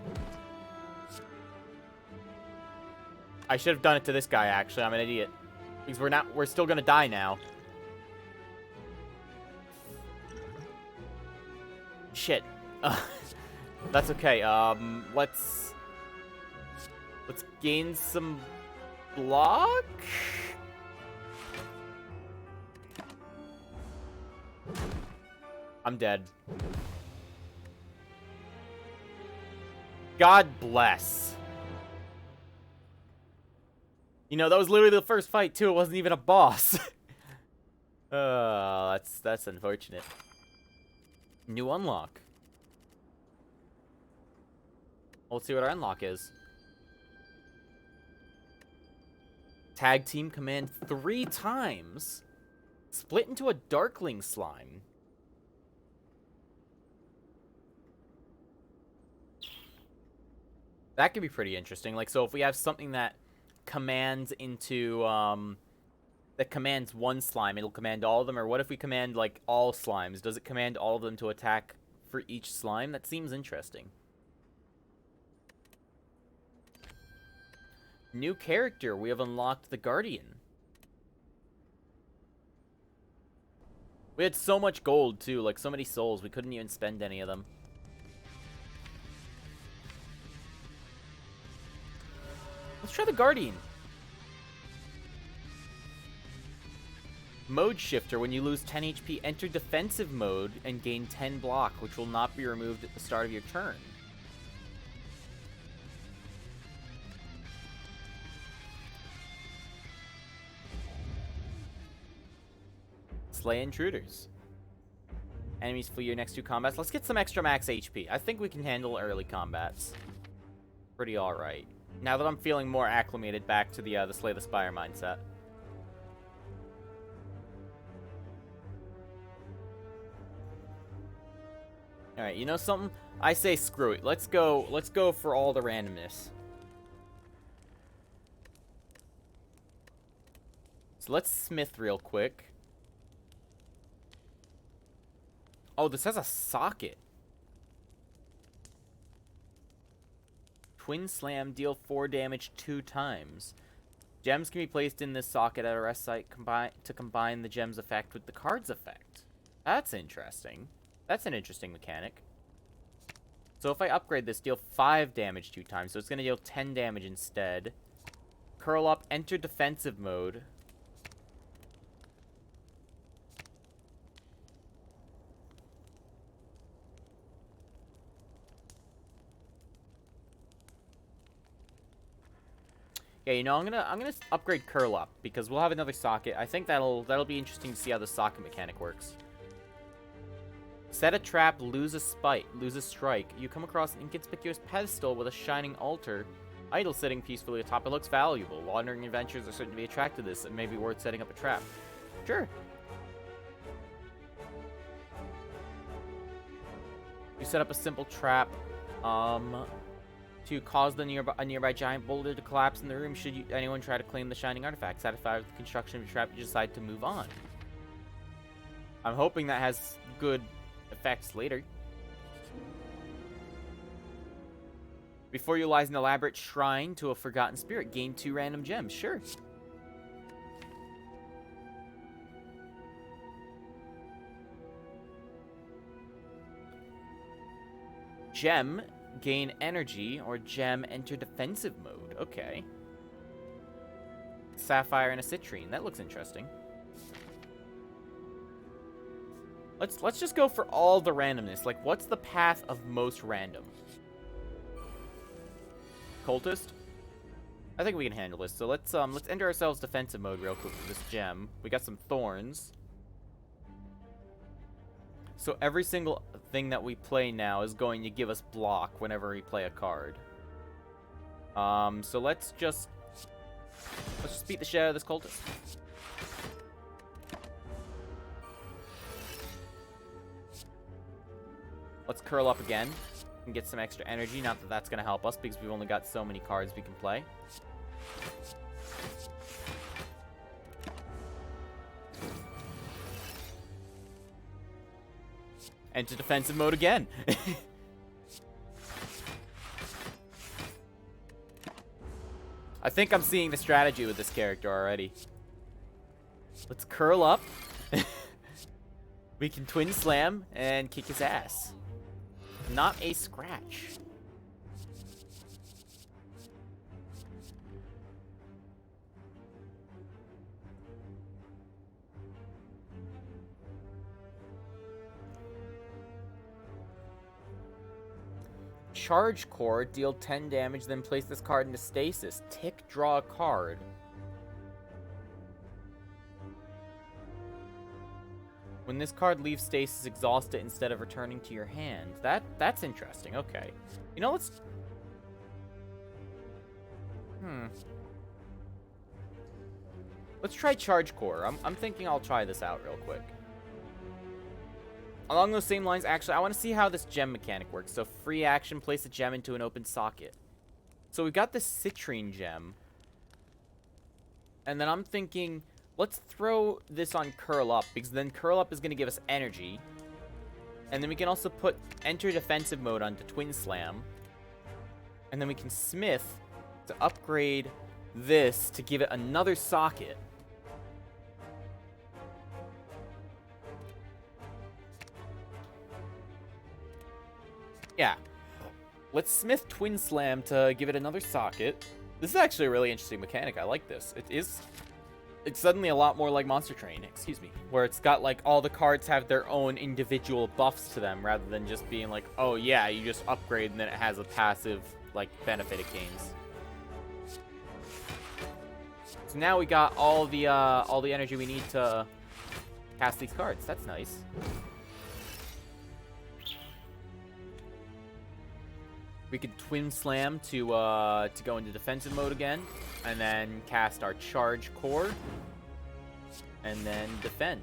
I should have done it to this guy, actually. I'm an idiot. Because we're still gonna die now. Shit. That's okay. Let's gain some block. I'm dead. God bless. You know, that was literally the first fight, too. It wasn't even a boss. That's unfortunate. New unlock. Let's see what our unlock is. Tag team command 3 times. Split into a Darkling Slime. That could be pretty interesting. Like, so if we have something that commands into, that commands one slime, it'll command all of them. Or what if we command, like, all slimes? Does it command all of them to attack for each slime? That seems interesting. New character. We have unlocked the Guardian. We had so much gold, too. Like, so many souls. We couldn't even spend any of them. Let's try the Guardian. Mode shifter. When you lose 10 HP, enter defensive mode and gain 10 block, which will not be removed at the start of your turn. Slay intruders. Enemies flee your next 2 combats. Let's get some extra max HP. I think we can handle early combats pretty alright. Now that I'm feeling more acclimated back to the Slay the Spire mindset. Alright, you know something? I say screw it. Let's go for all the randomness. So let's smith real quick. Oh, this has a socket. Twin Slam, deal 4 damage 2 times. Gems can be placed in this socket at a rest site to combine the gem's effect with the card's effect. That's interesting. That's an interesting mechanic. So if I upgrade this, deal 5 damage 2 times. So it's going to deal 10 damage instead. Curl up, enter defensive mode. Yeah, you know, I'm gonna upgrade Curl Up because we'll have another socket. I think that'll be interesting to see how the socket mechanic works. Set a trap, lose a strike. You come across an inconspicuous pedestal with a shining altar. Idle sitting peacefully atop it looks valuable. Wandering adventurers are certain to be attracted to this. It may be worth setting up a trap. Sure. You set up a simple trap to cause a nearby giant boulder to collapse in the room should anyone try to claim the shining artifact. Satisfied with the construction of the trap, you decide to move on. I'm hoping that has good effects later. Before you lies an elaborate shrine to a forgotten spirit. Gain 2 random gems. Sure. Gem, gain energy, or gem, enter defensive mode. Okay. Sapphire and a citrine. That looks interesting. Let's just go for all the randomness. Like, what's the path of most random? Cultist? I think we can handle this. So let's enter ourselves defensive mode real quick with this gem. We got some thorns. So every single thing that we play now is going to give us block whenever we play a card. So let's just beat the shit out of this cultist. Let's curl up again and get some extra energy. Not that that's going to help us because we've only got so many cards we can play. Enter defensive mode again. I think I'm seeing the strategy with this character already. Let's curl up. We can twin slam and kick his ass. Not a scratch. Charge core, deal 10 damage, then place this card into stasis. Tick, draw a card. When this card leaves stasis, exhaust it instead of returning to your hand. That's interesting. Okay. You know, let's... Let's try Charge Core. I'm thinking I'll try this out real quick. Along those same lines, actually, I want to see how this gem mechanic works. So, free action, place a gem into an open socket. So, we've got this citrine gem. And then I'm thinking... Let's throw this on Curl Up, because then Curl Up is going to give us energy. And then we can also put Enter Defensive Mode onto Twin Slam. And then we can Smith to upgrade this to give it another socket. Yeah. Let's Smith Twin Slam to give it another socket. This is actually a really interesting mechanic. I like this. It's suddenly a lot more like Monster Train, excuse me, where it's got, like, all the cards have their own individual buffs to them, rather than just being like, oh yeah, you just upgrade and then it has a passive, like, benefit it gains. So now we got all the energy we need to cast these cards. That's nice. We could Twin Slam to go into defensive mode again, and then cast our Charge Core, and then defend.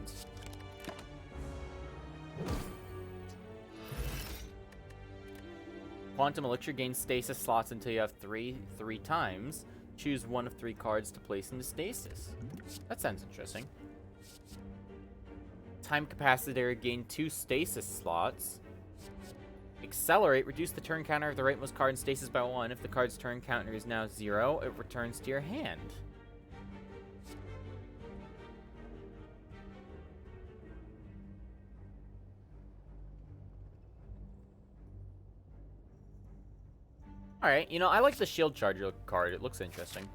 Quantum Elixir gains stasis slots until you have three times. Choose one of 3 cards to place into stasis. That sounds interesting. Time Capacitor gain 2 stasis slots. Accelerate, reduce the turn counter of the rightmost card in stasis by 1. If the card's turn counter is now 0, it returns to your hand. Alright, you know, I like the Shield Charger card. It looks interesting.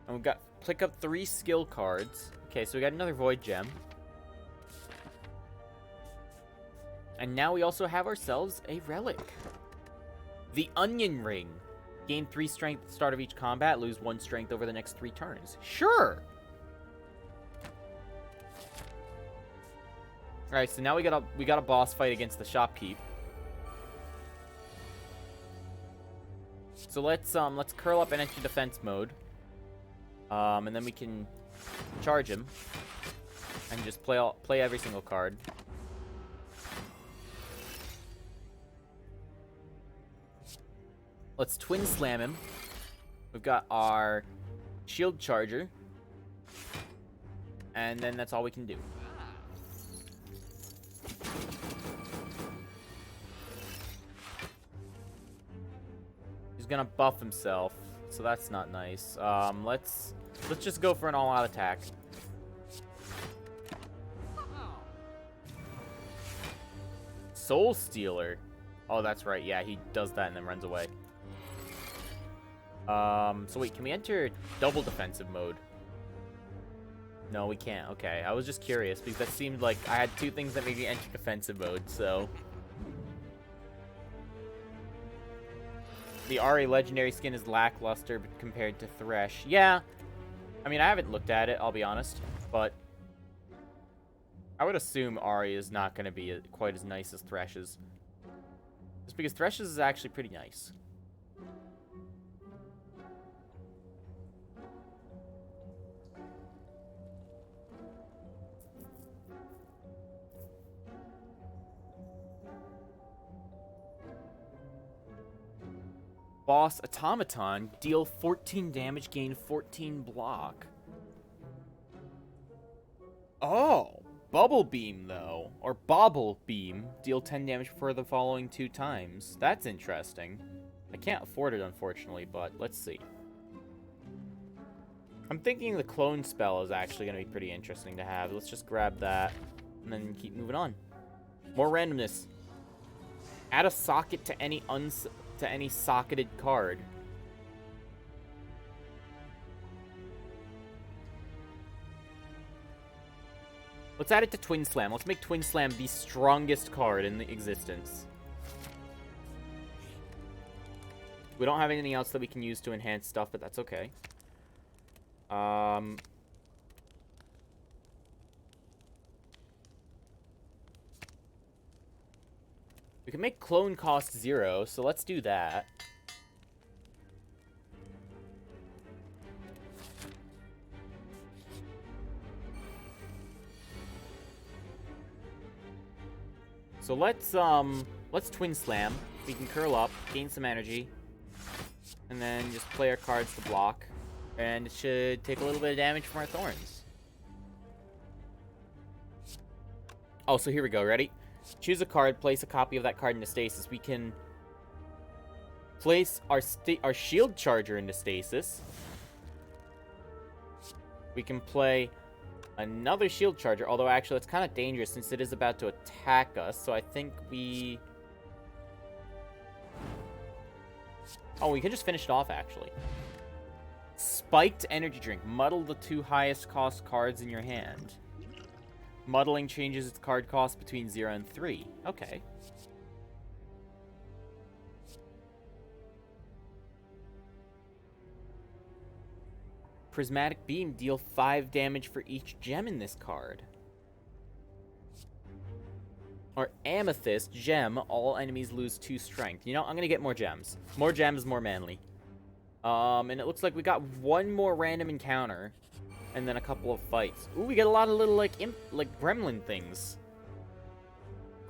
And we've got, pick up 3 skill cards. Okay, so we got another Void Gem. And now we also have ourselves a relic. The Onion Ring. Gain 3 strength at the start of each combat. Lose 1 strength over the next 3 turns. Sure! Alright, so now we got a boss fight against the Shopkeep. So let's curl up and enter defense mode. And then we can charge him and just play every single card. Let's twin slam him. We've got our shield charger. And then that's all we can do. He's gonna buff himself, so that's not nice. Let's just go for an all-out attack. Soul Stealer. Oh, that's right. Yeah, he does that and then runs away. So wait, can we enter double defensive mode? No, we can't. Okay, I was just curious because that seemed like I had two things that made me enter defensive mode, so. The Ari legendary skin is lackluster compared to Thresh. Yeah, I mean, I haven't looked at it, I'll be honest, but I would assume Ari is not going to be quite as nice as Thresh's. Just because Thresh's is actually pretty nice. Boss Automaton, deal 14 damage, gain 14 block. Oh, Bubble Beam, though. Or Bobble Beam, deal 10 damage for the following 2 times. That's interesting. I can't afford it, unfortunately, but let's see. I'm thinking the clone spell is actually going to be pretty interesting to have. Let's just grab that and then keep moving on. More randomness. Add a socket to any socketed card. Let's add it to Twin Slam. Let's make Twin Slam the strongest card in the existence. We don't have anything else that we can use to enhance stuff, but that's okay. We can make clone cost 0, so let's do that. So let's Twin Slam. We can curl up, gain some energy, and then just play our cards to block. And it should take a little bit of damage from our Thorns. Oh, so here we go. Ready? Choose a card, place a copy of that card into stasis. We can place our shield charger into stasis. We can play another shield charger, although actually it's kind of dangerous since it is about to attack us. So I think we... Oh, we can just finish it off, actually. Spiked energy drink. Muddle the 2 highest cost cards in your hand. Muddling changes its card cost between 0 and 3. Okay. Prismatic Beam. Deal 5 damage for each gem in this card. Or Amethyst. Gem. All enemies lose 2 strength. You know, I'm going to get more gems. More gems, more manly. And it looks like we got one more random encounter. And then a couple of fights. Ooh, we get a lot of little, like gremlin things.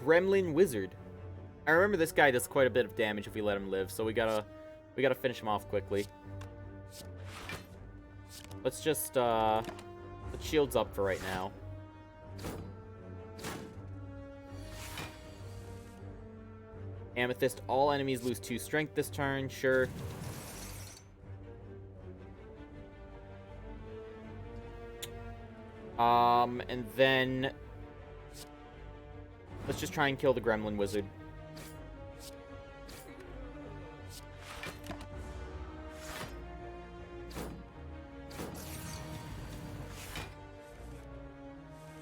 Gremlin Wizard. I remember this guy does quite a bit of damage if we let him live, so we gotta finish him off quickly. Let's just, put shields up for right now. Amethyst, all enemies lose 2 strength this turn, sure. And then let's just try and kill the Gremlin Wizard.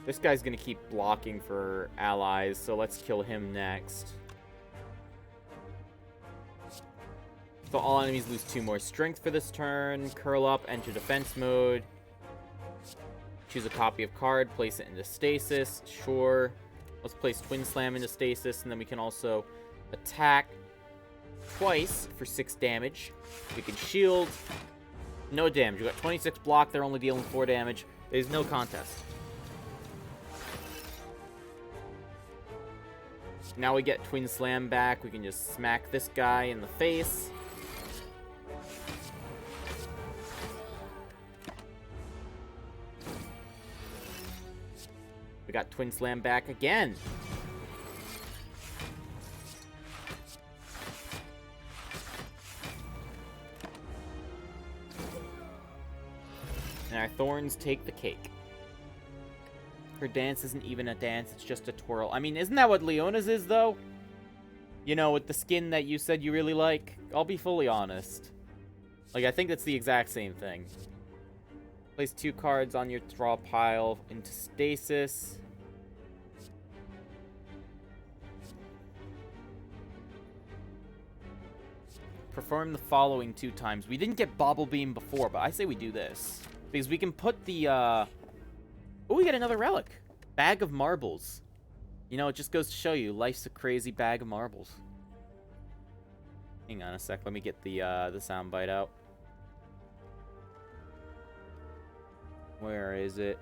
This guy's gonna keep blocking for allies, so let's kill him next. So all enemies lose 2 more strength for this turn. Curl up, enter defense mode. Choose a copy of card, place it into stasis. Sure. Let's place Twin Slam into stasis, and then we can also attack. twice for 6 damage. We can shield. No damage. We got 26 block. They're only dealing 4 damage. There's no contest. Now we get Twin Slam back. We can just smack this guy in the face. We got Twin Slam back again. And our thorns take the cake. Her dance isn't even a dance, it's just a twirl. I mean, isn't that what Leona's is, though? You know, with the skin that you said you really like? I'll be fully honest. Like, I think that's the exact same thing. Place 2 cards on your draw pile into stasis. Perform the following 2 times. We didn't get Bobble Beam before, but I say we do this. Because we can put the, Oh, we get another relic. Bag of Marbles. You know, it just goes to show you, life's a crazy bag of marbles. Hang on a sec, let me get the soundbite out. Where is it?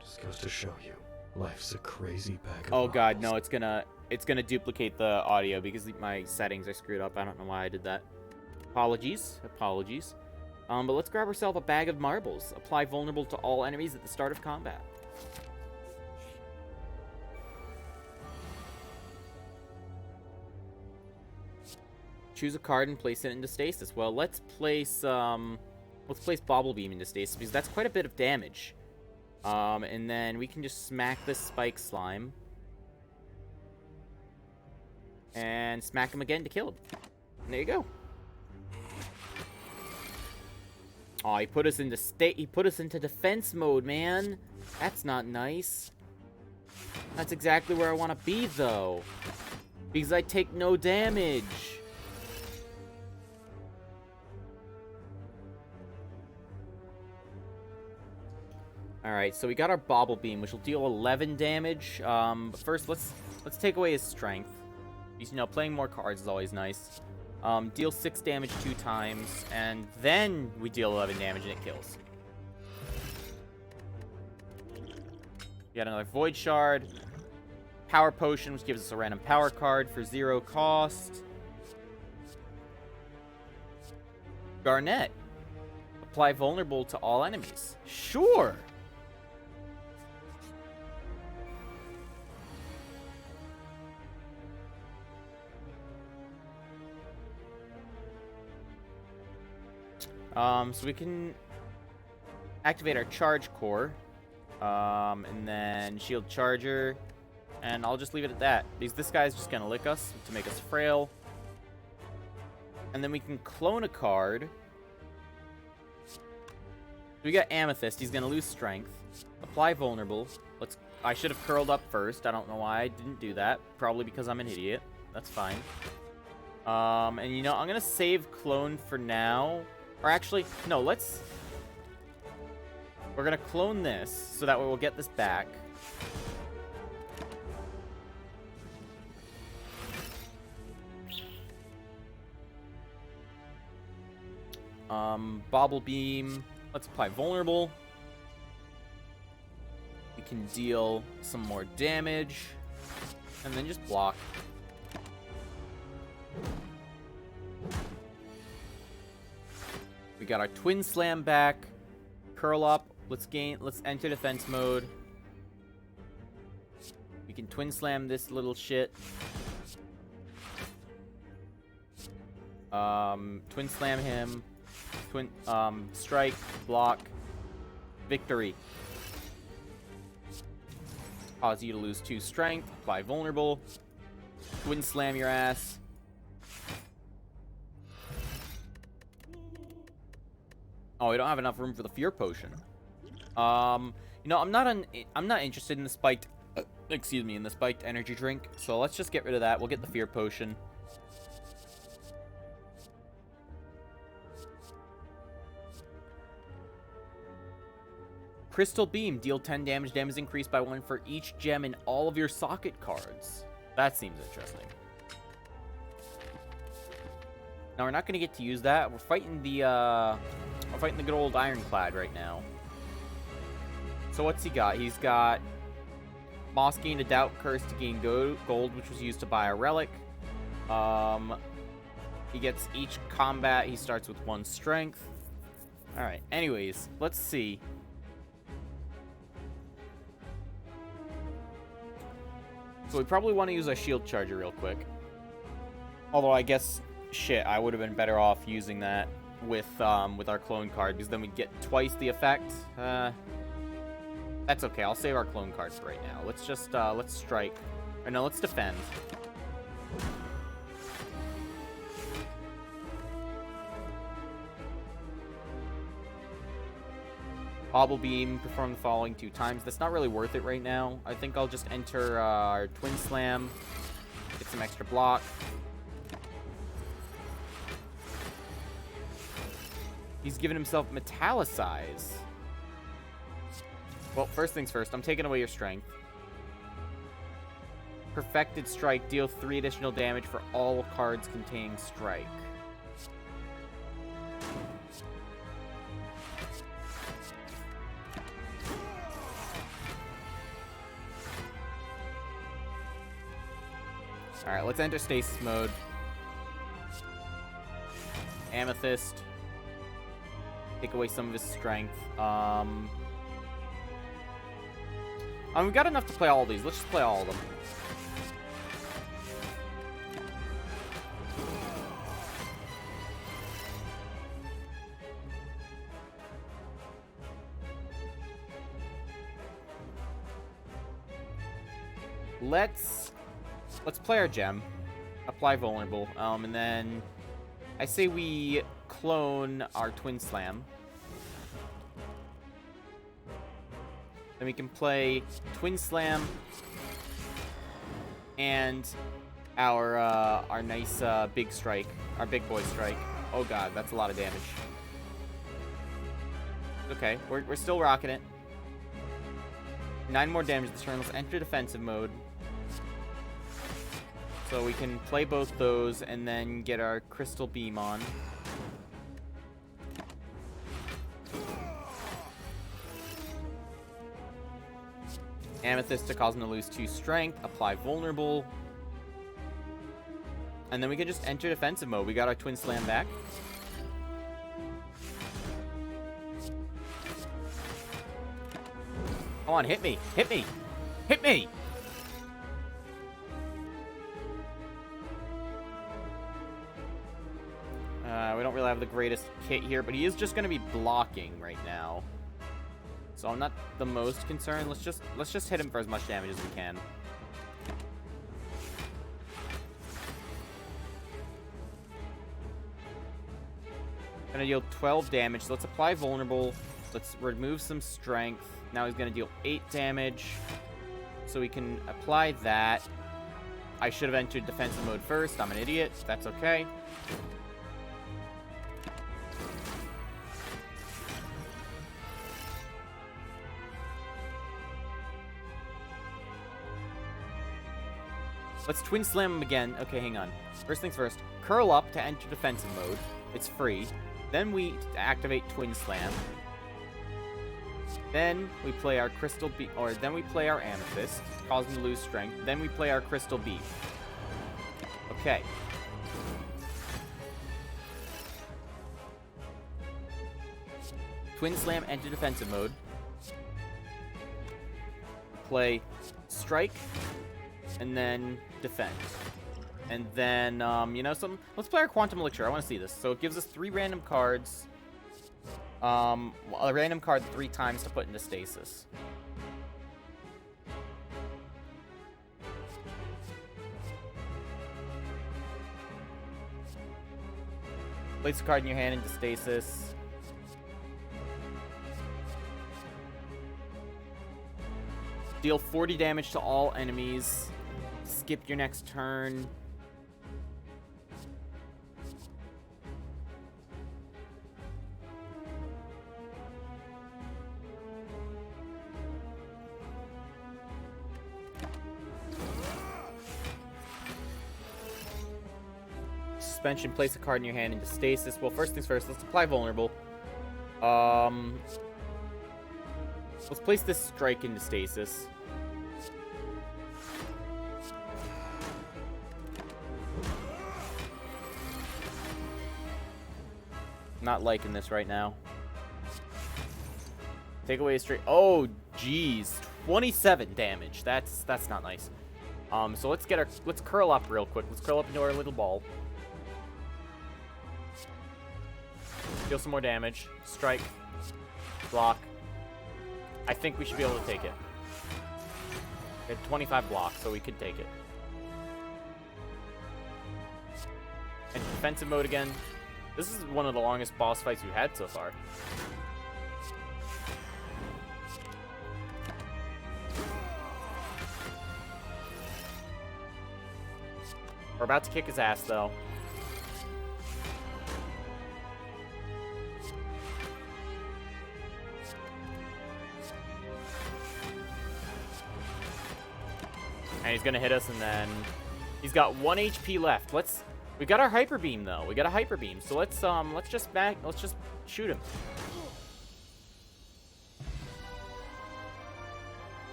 Just goes to show you, life's a crazy bag of Oh marbles. god, no, it's gonna duplicate the audio because my settings are screwed up. I don't know why I did that. Apologies. But let's grab ourselves a bag of marbles. Apply vulnerable to all enemies at the start of combat. Choose a card and place it into stasis. Well, let's place Bobble Beam into stasis because that's quite a bit of damage. And then we can just smack this Spike Slime. And smack him again to kill him. And there you go. Oh, he put us into defense mode, man. That's not nice. That's exactly where I want to be, though. Because I take no damage. Alright, so we got our Bobble Beam, which will deal 11 damage. But first, let's take away his strength. Because, you know, playing more cards is always nice. Deal 6 damage 2 times, and then we deal 11 damage and it kills. We got another Void Shard. Power Potion, which gives us a random power card for 0 cost. Garnet. Apply vulnerable to all enemies. Sure! So we can activate our Charge Core, and then Shield Charger, and I'll just leave it at that, because this guy's just gonna lick us to make us frail. And then we can clone a card. We got Amethyst, he's gonna lose strength. Apply vulnerable. I should have curled up first, I don't know why I didn't do that. Probably because I'm an idiot. That's fine. And you know, I'm gonna save clone for now. Or actually, no, we're gonna clone this, so that way we'll get this back. Bobble Beam. Let's apply vulnerable. We can deal some more damage. And then just block. We got our Twin Slam back. Curl up. Let's enter defense mode. We can Twin Slam this little shit. Twin Slam him. Strike, block, victory. Cause you to lose 2 strength. Apply vulnerable. Twin Slam your ass. Oh, we don't have enough room for the Fear Potion. You know, I'm not interested in the spiked, in the spiked energy drink. So let's just get rid of that. We'll get the Fear Potion. Crystal Beam. Deal 10 damage. Damage increased by 1 for each gem in all of your socket cards. That seems interesting. Now we're not gonna get to use that. We're fighting the good old Ironclad right now. So what's he got? He's got Moss gained a Doubt Curse to gain gold, which was used to buy a relic. He gets each combat, he starts with 1 strength. Alright, anyways, let's see. So we probably want to use a shield charger real quick. Although I guess, shit, I would have been better off using that with our clone card, because then we'd get twice the effect. That's okay, I'll save our clone card for right now. Let's just, let's strike. Or no, let's defend. Bobble Beam, perform the following 2 times. That's not really worth it right now. I think I'll just enter our Twin Slam, get some extra block. He's given himself Metallicize. Well, first things first, I'm taking away your strength. Perfected Strike, deal 3 additional damage for all cards containing strike. Alright, let's enter stasis mode. Amethyst. Take away some of his strength. We've got enough to play all of these. Let's just play all of them. Let's play our gem. Apply vulnerable. And then I say we clone our Twin Slam. Then we can play Twin Slam and our nice big strike, our big boy strike. Oh god, that's a lot of damage. Okay, we're still rocking it. 9 more damage this turn. Let's enter defensive mode. So we can play both those and then get our Crystal Beam on. Amethyst to cause him to lose 2 strength. Apply vulnerable. And then we can just enter defensive mode. We got our Twin Slam back. Come on, hit me! Hit me! Hit me! We don't really have the greatest kit here, but he is just going to be blocking right now. So I'm not the most concerned. Let's just hit him for as much damage as we can. Gonna deal 12 damage. So let's apply vulnerable. Let's remove some strength. Now he's gonna deal 8 damage. So we can apply that. I should have entered defensive mode first. I'm an idiot. That's okay. Let's Twin Slam him again. Okay, hang on. First things first. Curl up to enter defensive mode. It's free. Then we activate Twin Slam. Then we play our Crystal Beam, or then we play our Amethyst, cause him to lose strength. Then we play our Crystal Beam. Okay. Twin Slam, enter defensive mode. Play Strike, and then defend. And then, you know, let's play our Quantum Elixir. I want to see this. So it gives us 3 random cards. A random card 3 times to put into stasis. Place a card in your hand into stasis. Deal 40 damage to all enemies. Skip your next turn. suspension, place a card in your hand into stasis. Well, first things first, let's apply vulnerable. Let's place this strike into stasis. Not liking this right now. Take away a straight. Oh, jeez, 27 damage. That's not nice. So let's curl up real quick. Let's curl up into our little ball. Deal some more damage. Strike. Block. I think we should be able to take it. We had 25 blocks, so we could take it. And defensive mode again. This is one of the longest boss fights we've had so far. We're about to kick his ass, though. And he's gonna hit us, and then he's got 1 HP left. We got our hyper beam though. We got a hyper beam, so let's just shoot him.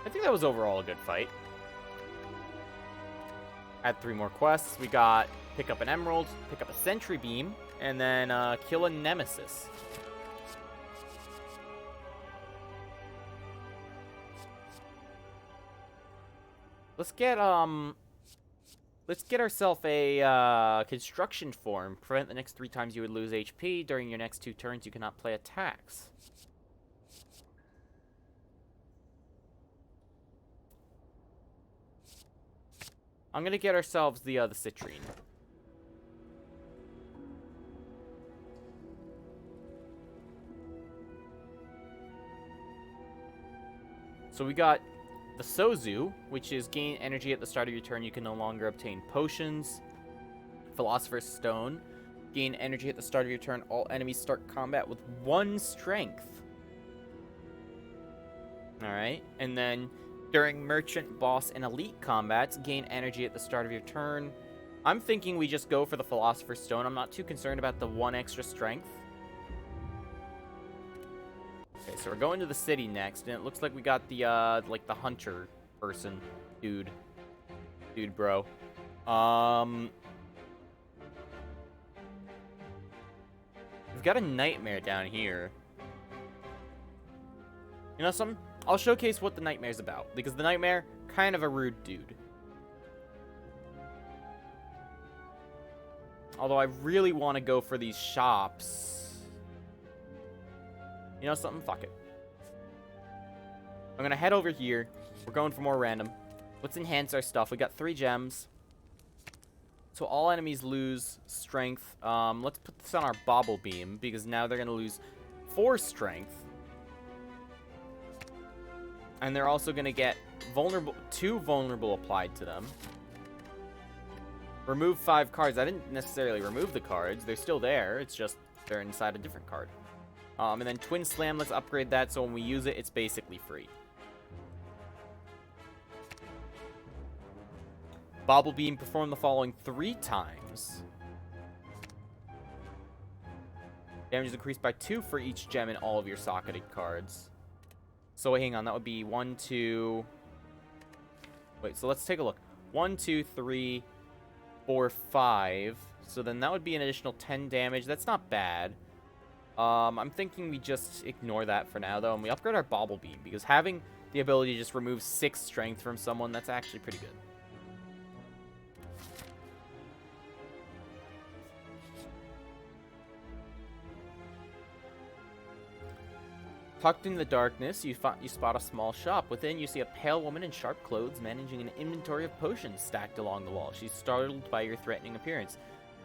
I think that was overall a good fight. Add 3 more quests. We got pick up an emerald, pick up a sentry beam, and then kill a nemesis. Let's get ourselves a construction form. Prevent the next 3 times you would lose HP. During your next 2 turns, you cannot play attacks. I'm gonna get ourselves the citrine. So we got the Sozu, which is gain energy at the start of your turn. You can no longer obtain potions. Philosopher's Stone. Gain energy at the start of your turn. All enemies start combat with 1 strength. Alright. And then during merchant, boss, and elite combats, gain energy at the start of your turn. I'm thinking we just go for the Philosopher's Stone. I'm not too concerned about the 1 extra strength. Okay, so we're going to the city next, and it looks like we got the, like, the hunter person. Dude, bro. We've got a nightmare down here. You know something? I'll showcase what the nightmare's about, because the nightmare, kind of a rude dude. Although I really want to go for these shops. You know something? Fuck it. I'm going to head over here. We're going for more random. Let's enhance our stuff. We got 3 gems. So all enemies lose strength. Let's put this on our bobble beam, because now they're going to lose 4 strength. And they're also going to get 2 vulnerable applied to them. Remove 5 cards. I didn't necessarily remove the cards. They're still there. It's just they're inside a different card. And then Twin Slam, let's upgrade that so when we use it, it's basically free. Bobble Beam, perform the following 3 times. Damage is increased by 2 for each gem in all of your socketed cards. So hang on, that would be 1, 2... Wait, so let's take a look. 1, 2, 3, 4, 5. So then that would be an additional 10 damage. That's not bad. I'm thinking we just ignore that for now, though, and we upgrade our Bobble Beam, because having the ability to just remove 6 strength from someone, that's actually pretty good. Tucked in the darkness, you spot a small shop. Within, you see a pale woman in sharp clothes managing an inventory of potions stacked along the wall. She's startled by your threatening appearance.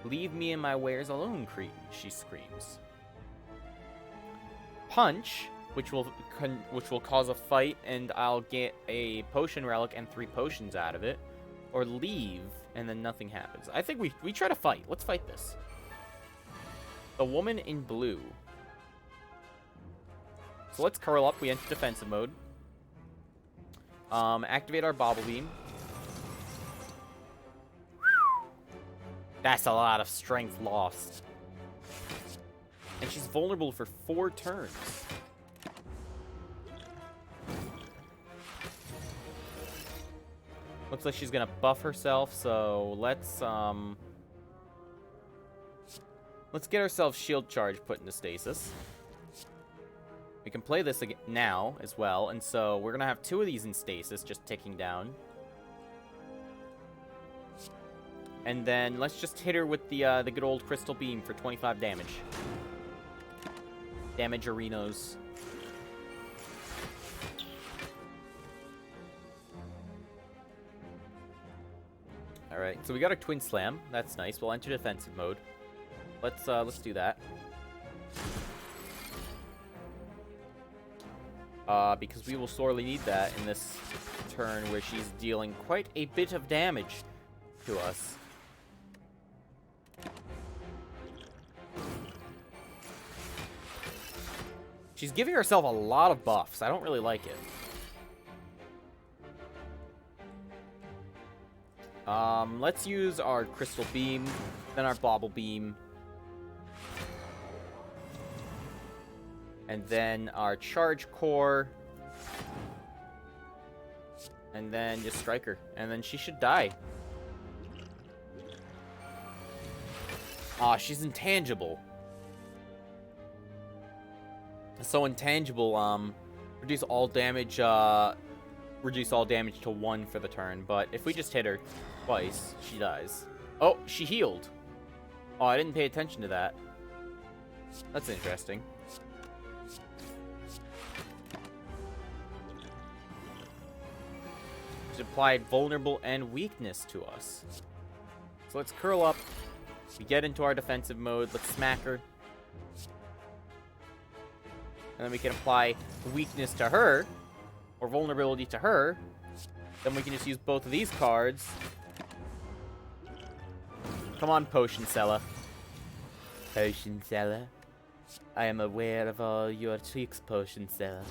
"Leave me and my wares alone, cretin," she screams. Punch, which will cause a fight, and I'll get a potion relic and 3 potions out of it. Or leave, and then nothing happens. I think we try to fight. Let's fight this. The woman in blue. So let's curl up. We enter defensive mode. Activate our Bobble Beam. That's a lot of strength lost. And she's vulnerable for 4 turns. Looks like she's gonna buff herself, so let's get ourselves shield charge put into stasis. We can play this again now as well, and so we're gonna have 2 of these in stasis, just ticking down. And then let's just hit her with the good old crystal beam for 25 damage. Damage arenos. Alright, so we got our twin slam. That's nice. We'll enter defensive mode. Let's do that. Because we will sorely need that in this turn where she's dealing quite a bit of damage to us. She's giving herself a lot of buffs. I don't really like it. Let's use our crystal beam, then our bauble beam, and then our charge core, and then just strike her, and then she should die. Aw, she's intangible. So intangible, reduce all damage to 1 for the turn, but if we just hit her twice, she dies. Oh, she healed. Oh, I didn't pay attention to that. That's interesting. She's applied vulnerable and weakness to us. So let's curl up. We get into our defensive mode. Let's smack her. And then we can apply weakness to her, or vulnerability to her. Then we can just use both of these cards. Come on, Potion Seller. Potion Seller. I am aware of all your tricks, Potion Seller.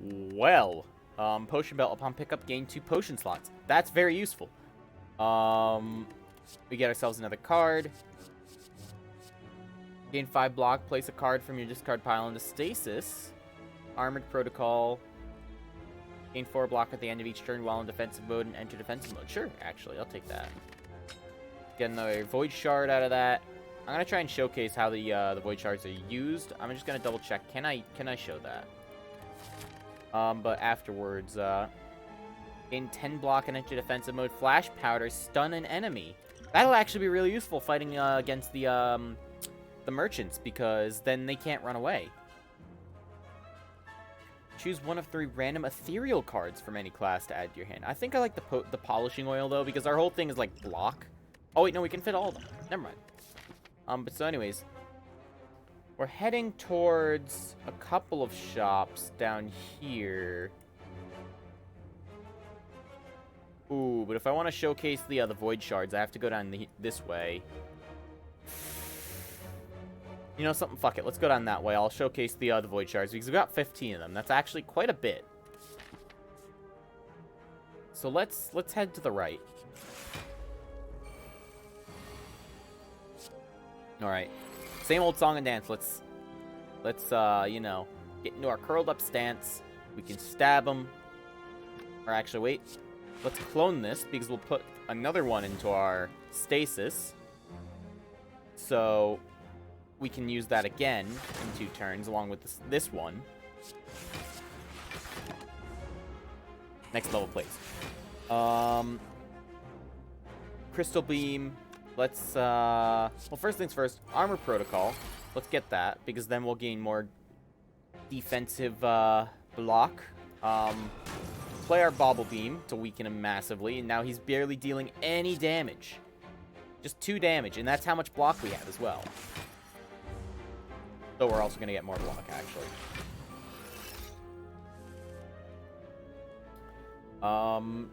Well, Potion Belt upon pickup gain 2 potion slots. That's very useful. We get ourselves another card. Gain 5 block. Place a card from your discard pile into stasis. Armored Protocol. Gain 4 block at the end of each turn while in defensive mode and enter defensive mode. Sure, actually, I'll take that. Get another Void Shard out of that. I'm gonna try and showcase how the Void Shards are used. I'm just gonna double check. Can I show that? But afterwards, gain 10 block and enter defensive mode. Flash Powder, stun an enemy. That'll actually be really useful fighting against the merchants, because then they can't run away. Choose one of 3 random ethereal cards from any class to add to your hand. I think I like the polishing oil, though, because our whole thing is like block. Oh, wait, no, we can fit all of them. Never mind. But so anyways, we're heading towards a couple of shops down here. Ooh, but if I want to showcase the Void Shards, I have to go down this way. You know something? Fuck it. Let's go down that way. I'll showcase the Void Shards, because we've got 15 of them. That's actually quite a bit. So let's head to the right. Alright. Same old song and dance. Let's you know, get into our curled up stance. We can stab them. Or actually, wait. Let's clone this, because we'll put another one into our stasis. So we can use that again in 2 turns, along with this one. Next level, please. Crystal Beam. Let's, well, first things first, Armor Protocol. Let's get that, because then we'll gain more defensive, block. Play our Bauble Beam to weaken him massively, and now he's barely dealing any damage. Just 2 damage, and that's how much block we have as well. Though we're also going to get more block, actually.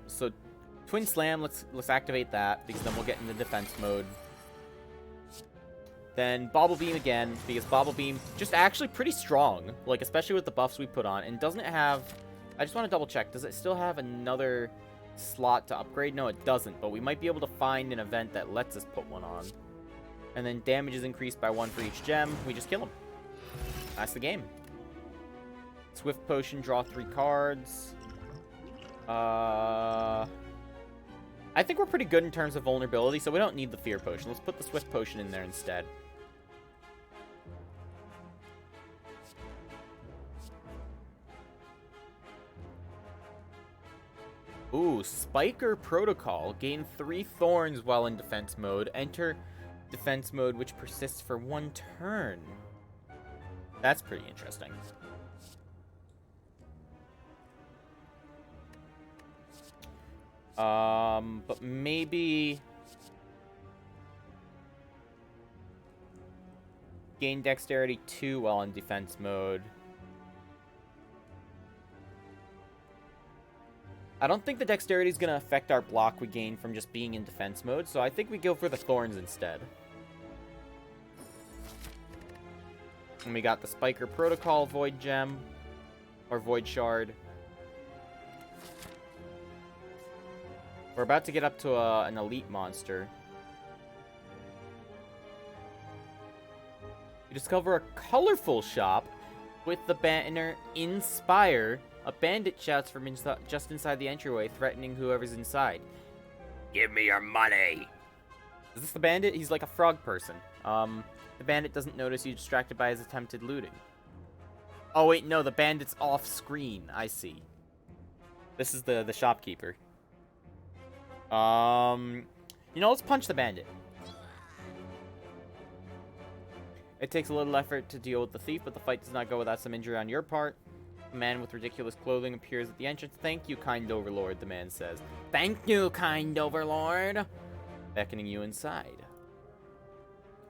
So Twin Slam, let's activate that, because then we'll get into defense mode. Then Bauble Beam again, because Bauble Beam just actually pretty strong, like especially with the buffs we put on, and doesn't it have, I just want to double check, does it still have another slot to upgrade? No, it doesn't, but we might be able to find an event that lets us put one on. And then damage is increased by 1 for each gem. We just kill him. That's the game. Swift Potion, draw 3 cards. I think we're pretty good in terms of vulnerability, so we don't need the Fear Potion. Let's put the Swift Potion in there instead. Ooh, Spiker Protocol. Gain 3 thorns while in defense mode. Enter defense mode, which persists for 1 turn. That's pretty interesting. But maybe gain dexterity 2 while in defense mode. I don't think the dexterity is going to affect our block we gain from just being in defense mode, so I think we go for the thorns instead. And we got the Spiker Protocol Void Gem, or Void Shard. We're about to get up to an elite monster. You discover a colorful shop with the banner Inspire. A bandit shouts from just inside the entryway, threatening whoever's inside. Give me your money! Is this the bandit? He's like a frog person. The bandit doesn't notice you, distracted by his attempted looting. Oh wait, no, the bandit's off screen. I see. This is the shopkeeper. You know, let's punch the bandit. It takes a little effort to deal with the thief, but the fight does not go without some injury on your part. A man with ridiculous clothing appears at the entrance. Thank you, kind overlord, the man says. Thank you, kind overlord. Beckoning you inside.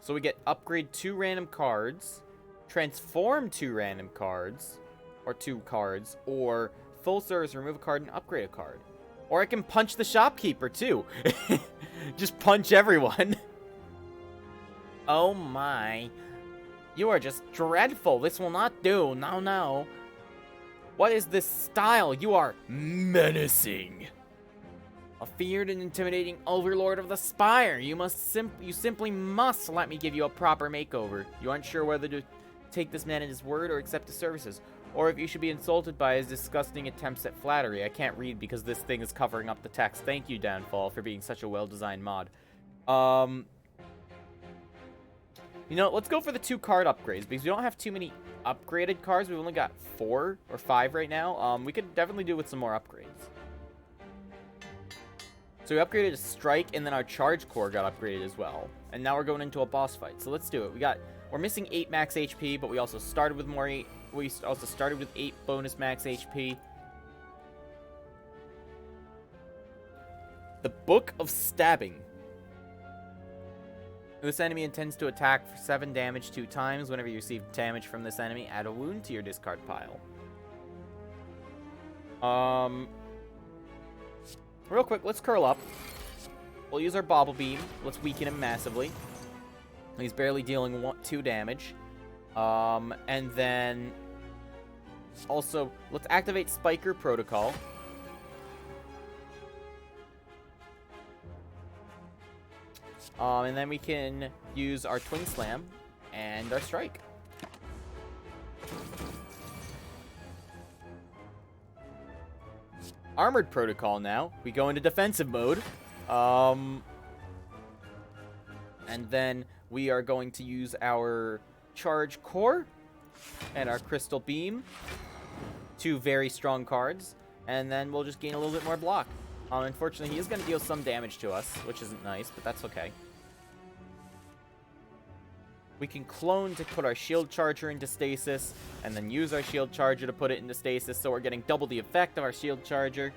So we get upgrade 2 random cards, transform 2 random cards, or 2 cards, or full service, remove a card and upgrade a card. Or I can punch the shopkeeper, too. Just punch everyone. Oh my. You are just dreadful. This will not do. No, no. What is this style? You are menacing. A feared and intimidating overlord of the Spire. You simply must let me give you a proper makeover. You aren't sure whether to take this man at his word or accept his services, or if you should be insulted by his disgusting attempts at flattery. I can't read because this thing is covering up the text. Thank you, Downfall, for being such a well-designed mod. You know, let's go for the 2 card upgrades, because we don't have too many upgraded cards. We've only got 4 or 5 right now. We could definitely do with some more upgrades. So we upgraded a Strike, and then our Charge Core got upgraded as well. And now we're going into a boss fight. So let's do it. We're missing 8 max HP, but we also started with more 8. We also started with 8 bonus max HP. The Book of Stabbing. This enemy intends to attack for 7 damage 2 times. Whenever you receive damage from this enemy, add a wound to your discard pile. Real quick, let's curl up. We'll use our Bobble Beam. Let's weaken him massively. He's barely dealing 2 damage. And then also, let's activate Spiker Protocol. And then we can use our Twin Slam and our Strike. Armored Protocol now. We go into defensive mode. And then we are going to use our Charge Core and our Crystal Beam. 2 very strong cards. And then we'll just gain a little bit more block. Unfortunately, he is going to deal some damage to us, which isn't nice, but that's okay. We can clone to put our Shield Charger into stasis, and then use our Shield Charger to put it into stasis, so we're getting double the effect of our Shield Charger.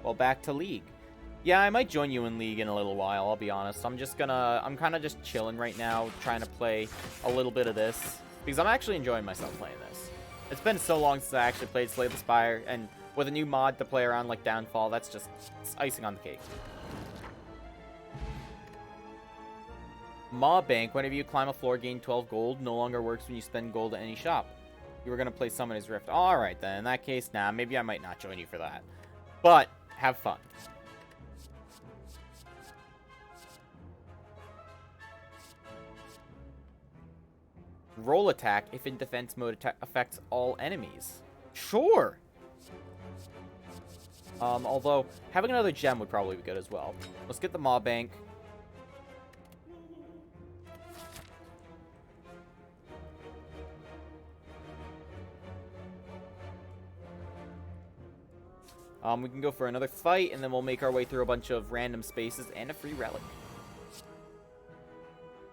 Well, back to League. Yeah, I might join you in League in a little while, I'll be honest. I'm kind of just chilling right now, trying to play a little bit of this, because I'm actually enjoying myself playing this. It's been so long since I actually played Slay the Spire, and with a new mod to play around like Downfall, that's just icing on the cake. Maw Bank, whenever you climb a floor, gain 12 gold. No longer works when you spend gold at any shop. You were going to play Summoner's Rift. Alright then, in that case, nah, maybe I might not join you for that. But, Have fun. Roll attack if in defense mode affects all enemies. Sure. Although having another gem would probably be good as well. Let's get the Maw Bank. We can go for another fight, and then we'll make our way through a bunch of random spaces and a free relic.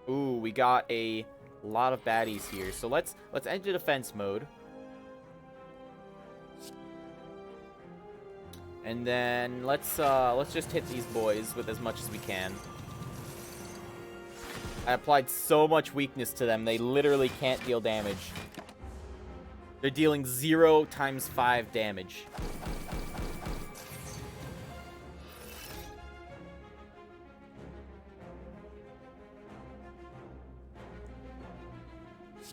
Ooh, we got a lot of baddies here. So let's enter defense mode. And then let's just hit these boys with as much as we can. I applied so much weakness to them, they literally can't deal damage. They're dealing 0 times 5 damage.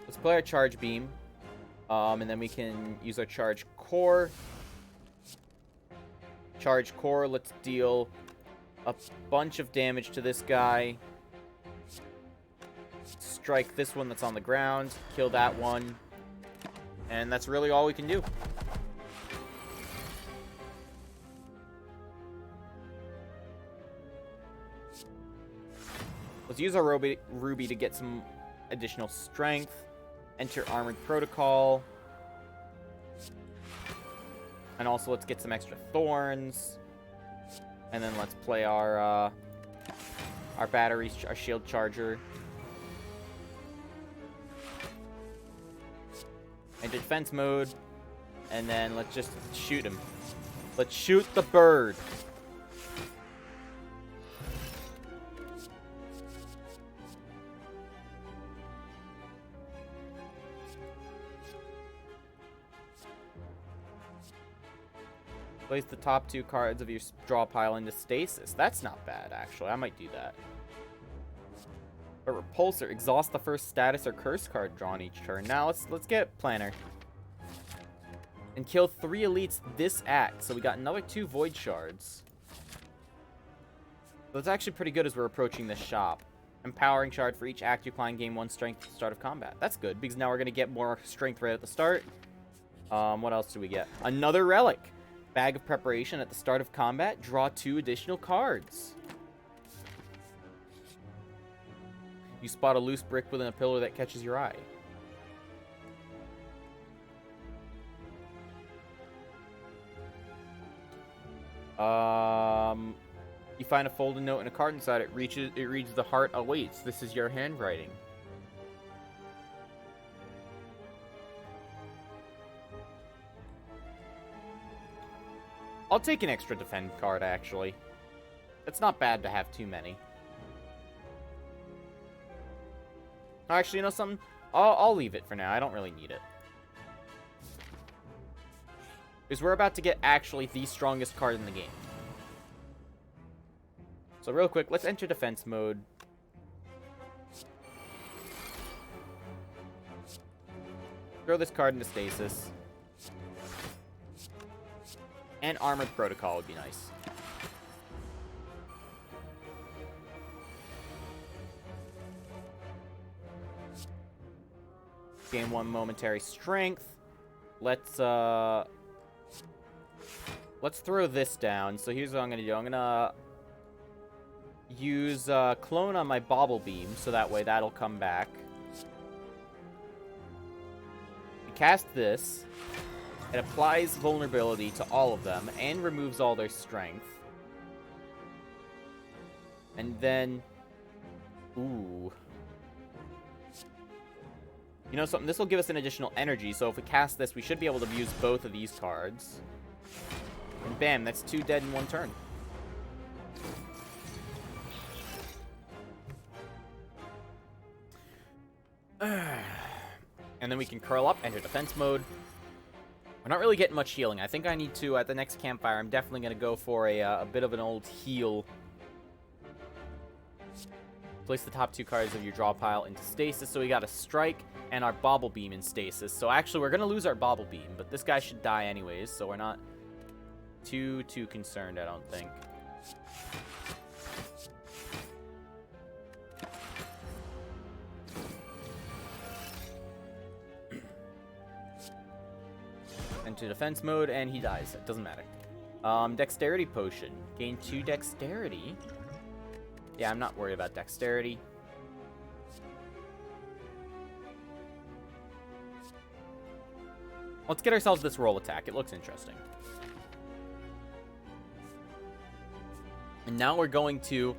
Let's play our charge beam. And then we can use our charge core. Charge core, let's deal a bunch of damage to this guy. Strike this one that's on the ground. Kill that one. And that's really all we can do. Let's use our ruby to get some additional strength. Enter armored protocol. And also let's get some extra thorns. And then let's play our batteries, our shield charger. Enter defense mode. And then let's just shoot him. Let's shoot the bird. Place the top 2 cards of your draw pile into stasis. That's not bad, actually. I might do that. A repulsor. Exhaust the first status or curse card drawn each turn. Now, let's get Planner. And kill 3 elites this act. So we got another 2 void shards. So that's actually pretty good as we're approaching this shop. Empowering shard for each act you apply in game 1 strength at the start of combat. That's good, because now we're going to get more strength right at the start. What else do we get? Another relic. Bag of preparation at the start of combat. Draw 2 additional cards. You spot a loose brick within a pillar that catches your eye. You find a folded note and a card inside it. It reads, "The heart awaits. This is your handwriting." I'll take an extra defend card, actually. It's not bad to have too many. Actually, you know something? I'll leave it for now. I don't really need it. Because we're about to get actually the strongest card in the game. So real quick, let's enter defense mode. Throw this card into stasis. And armored protocol would be nice. Gain 1 momentary strength. Let's throw this down. So here's what I'm gonna do. I'm gonna use clone on my bauble beam, so that way that'll come back. Cast this. It applies vulnerability to all of them and removes all their strength. And then... Ooh. You know something? This will give us an additional energy, so if we cast this, we should be able to use both of these cards. And bam, that's 2 dead in 1 turn. And then we can curl up, enter defense mode. We're not really getting much healing. I think I need to, at the next campfire, I'm definitely going to go for a bit of an old heal. Place the top 2 cards of your draw pile into stasis. So we got a strike and our bauble beam in stasis. So actually, we're going to lose our bauble beam, but this guy should die anyways, so we're not too concerned, I don't think. Into defense mode, and he dies. It doesn't matter. Dexterity potion. Gain 2 dexterity. Yeah, I'm not worried about dexterity. Let's get ourselves this roll attack. It looks interesting. And now we're going to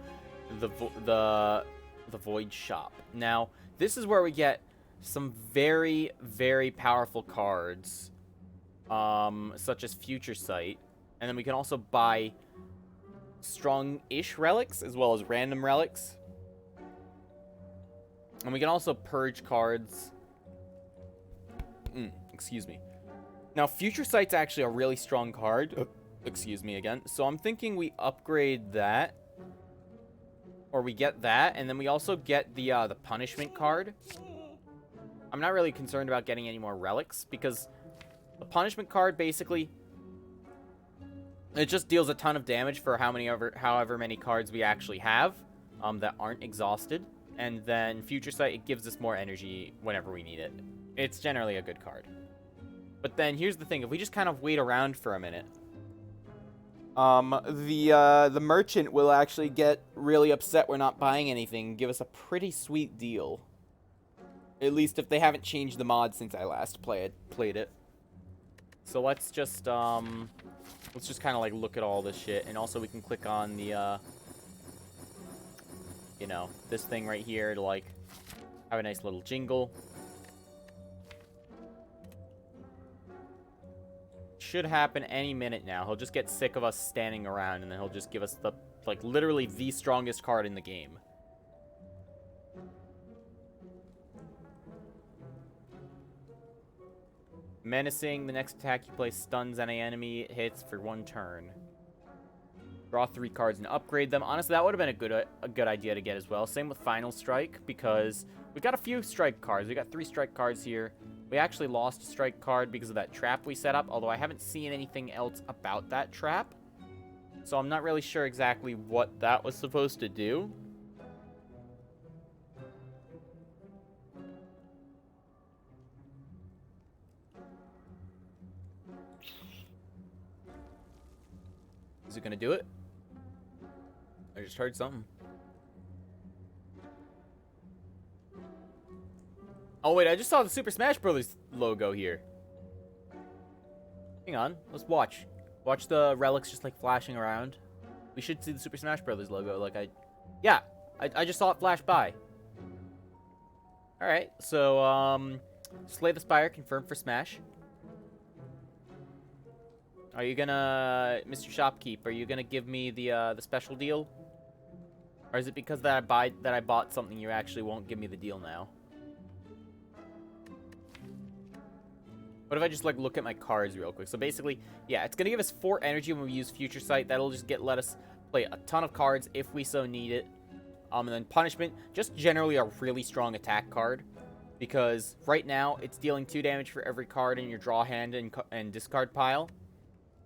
the Void Shop. Now, this is where we get some very, very powerful cards, such as Future Sight. And then we can also buy strong-ish relics as well as random relics. And we can also purge cards. Excuse me. Now, Future Sight's actually a really strong card. Excuse me again. So I'm thinking we upgrade that. Or we get that, and then we also get the punishment card. I'm not really concerned about getting any more relics, because the punishment card basically, it just deals a ton of damage for however many cards we actually have that aren't exhausted. And then Future Sight, it gives us more energy whenever we need it. It's generally a good card. But then here's the thing, if we just kind of wait around for a minute, the merchant will actually get really upset we're not buying anything and give us a pretty sweet deal. At least if they haven't changed the mod since I last played it. So let's just kind of like look at all this shit, and also we can click on the you know, this thing right here to like have a nice little jingle. Should happen any minute now. He'll just get sick of us standing around, and then he'll just give us the, like, literally the strongest card in the game. Menacing. The next attack you play stuns any enemy. It hits for 1 turn. Draw 3 cards and upgrade them. Honestly, that would have been a good idea to get as well. Same with Final Strike, because we got a few strike cards. We got 3 strike cards here. We actually lost a strike card because of that trap we set up, although I haven't seen anything else about that trap. So I'm not really sure exactly what that was supposed to do. Is it gonna do it? I just heard something. Oh, wait, I just saw the Super Smash Bros. Logo here. Hang on, let's watch. Watch the relics just, like, flashing around. We should see the Super Smash Bros. Logo, like, yeah, I just saw it flash by. Alright, so, Slay the Spire, confirmed for Smash. Are you gonna, Mr. Shopkeep, are you gonna give me the special deal? Or is it because that I bought something you actually won't give me the deal now? What if I just, like, look at my cards real quick? So basically, yeah, it's gonna give us 4 energy when we use Future Sight. That'll just let us play a ton of cards if we so need it. And then Punishment, just generally a really strong attack card. Because right now, it's dealing 2 damage for every card in your draw hand and discard pile.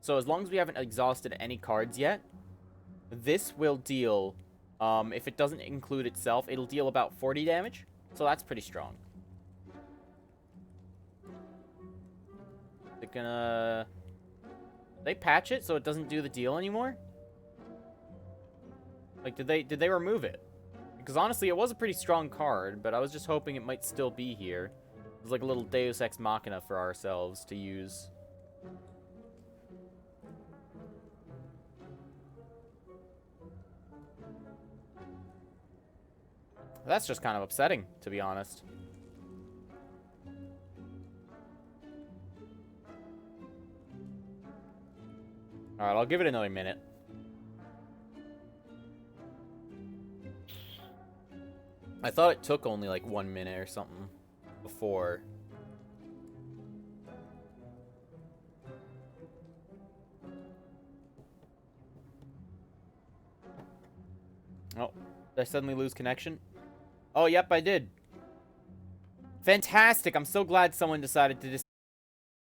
So as long as we haven't exhausted any cards yet, this will deal, if it doesn't include itself, it'll deal about 40 damage. So that's pretty strong. They're gonna... They patch it so it doesn't do the deal anymore? Like, did they remove it? Because honestly, it was a pretty strong card, but I was just hoping it might still be here. It was like a little Deus Ex Machina for ourselves to use. That's just kind of upsetting, to be honest. Alright, I'll give it another minute. I thought it took only like 1 minute or something before. Oh, did I suddenly lose connection? Oh, yep, I did. Fantastic. I'm so glad someone decided to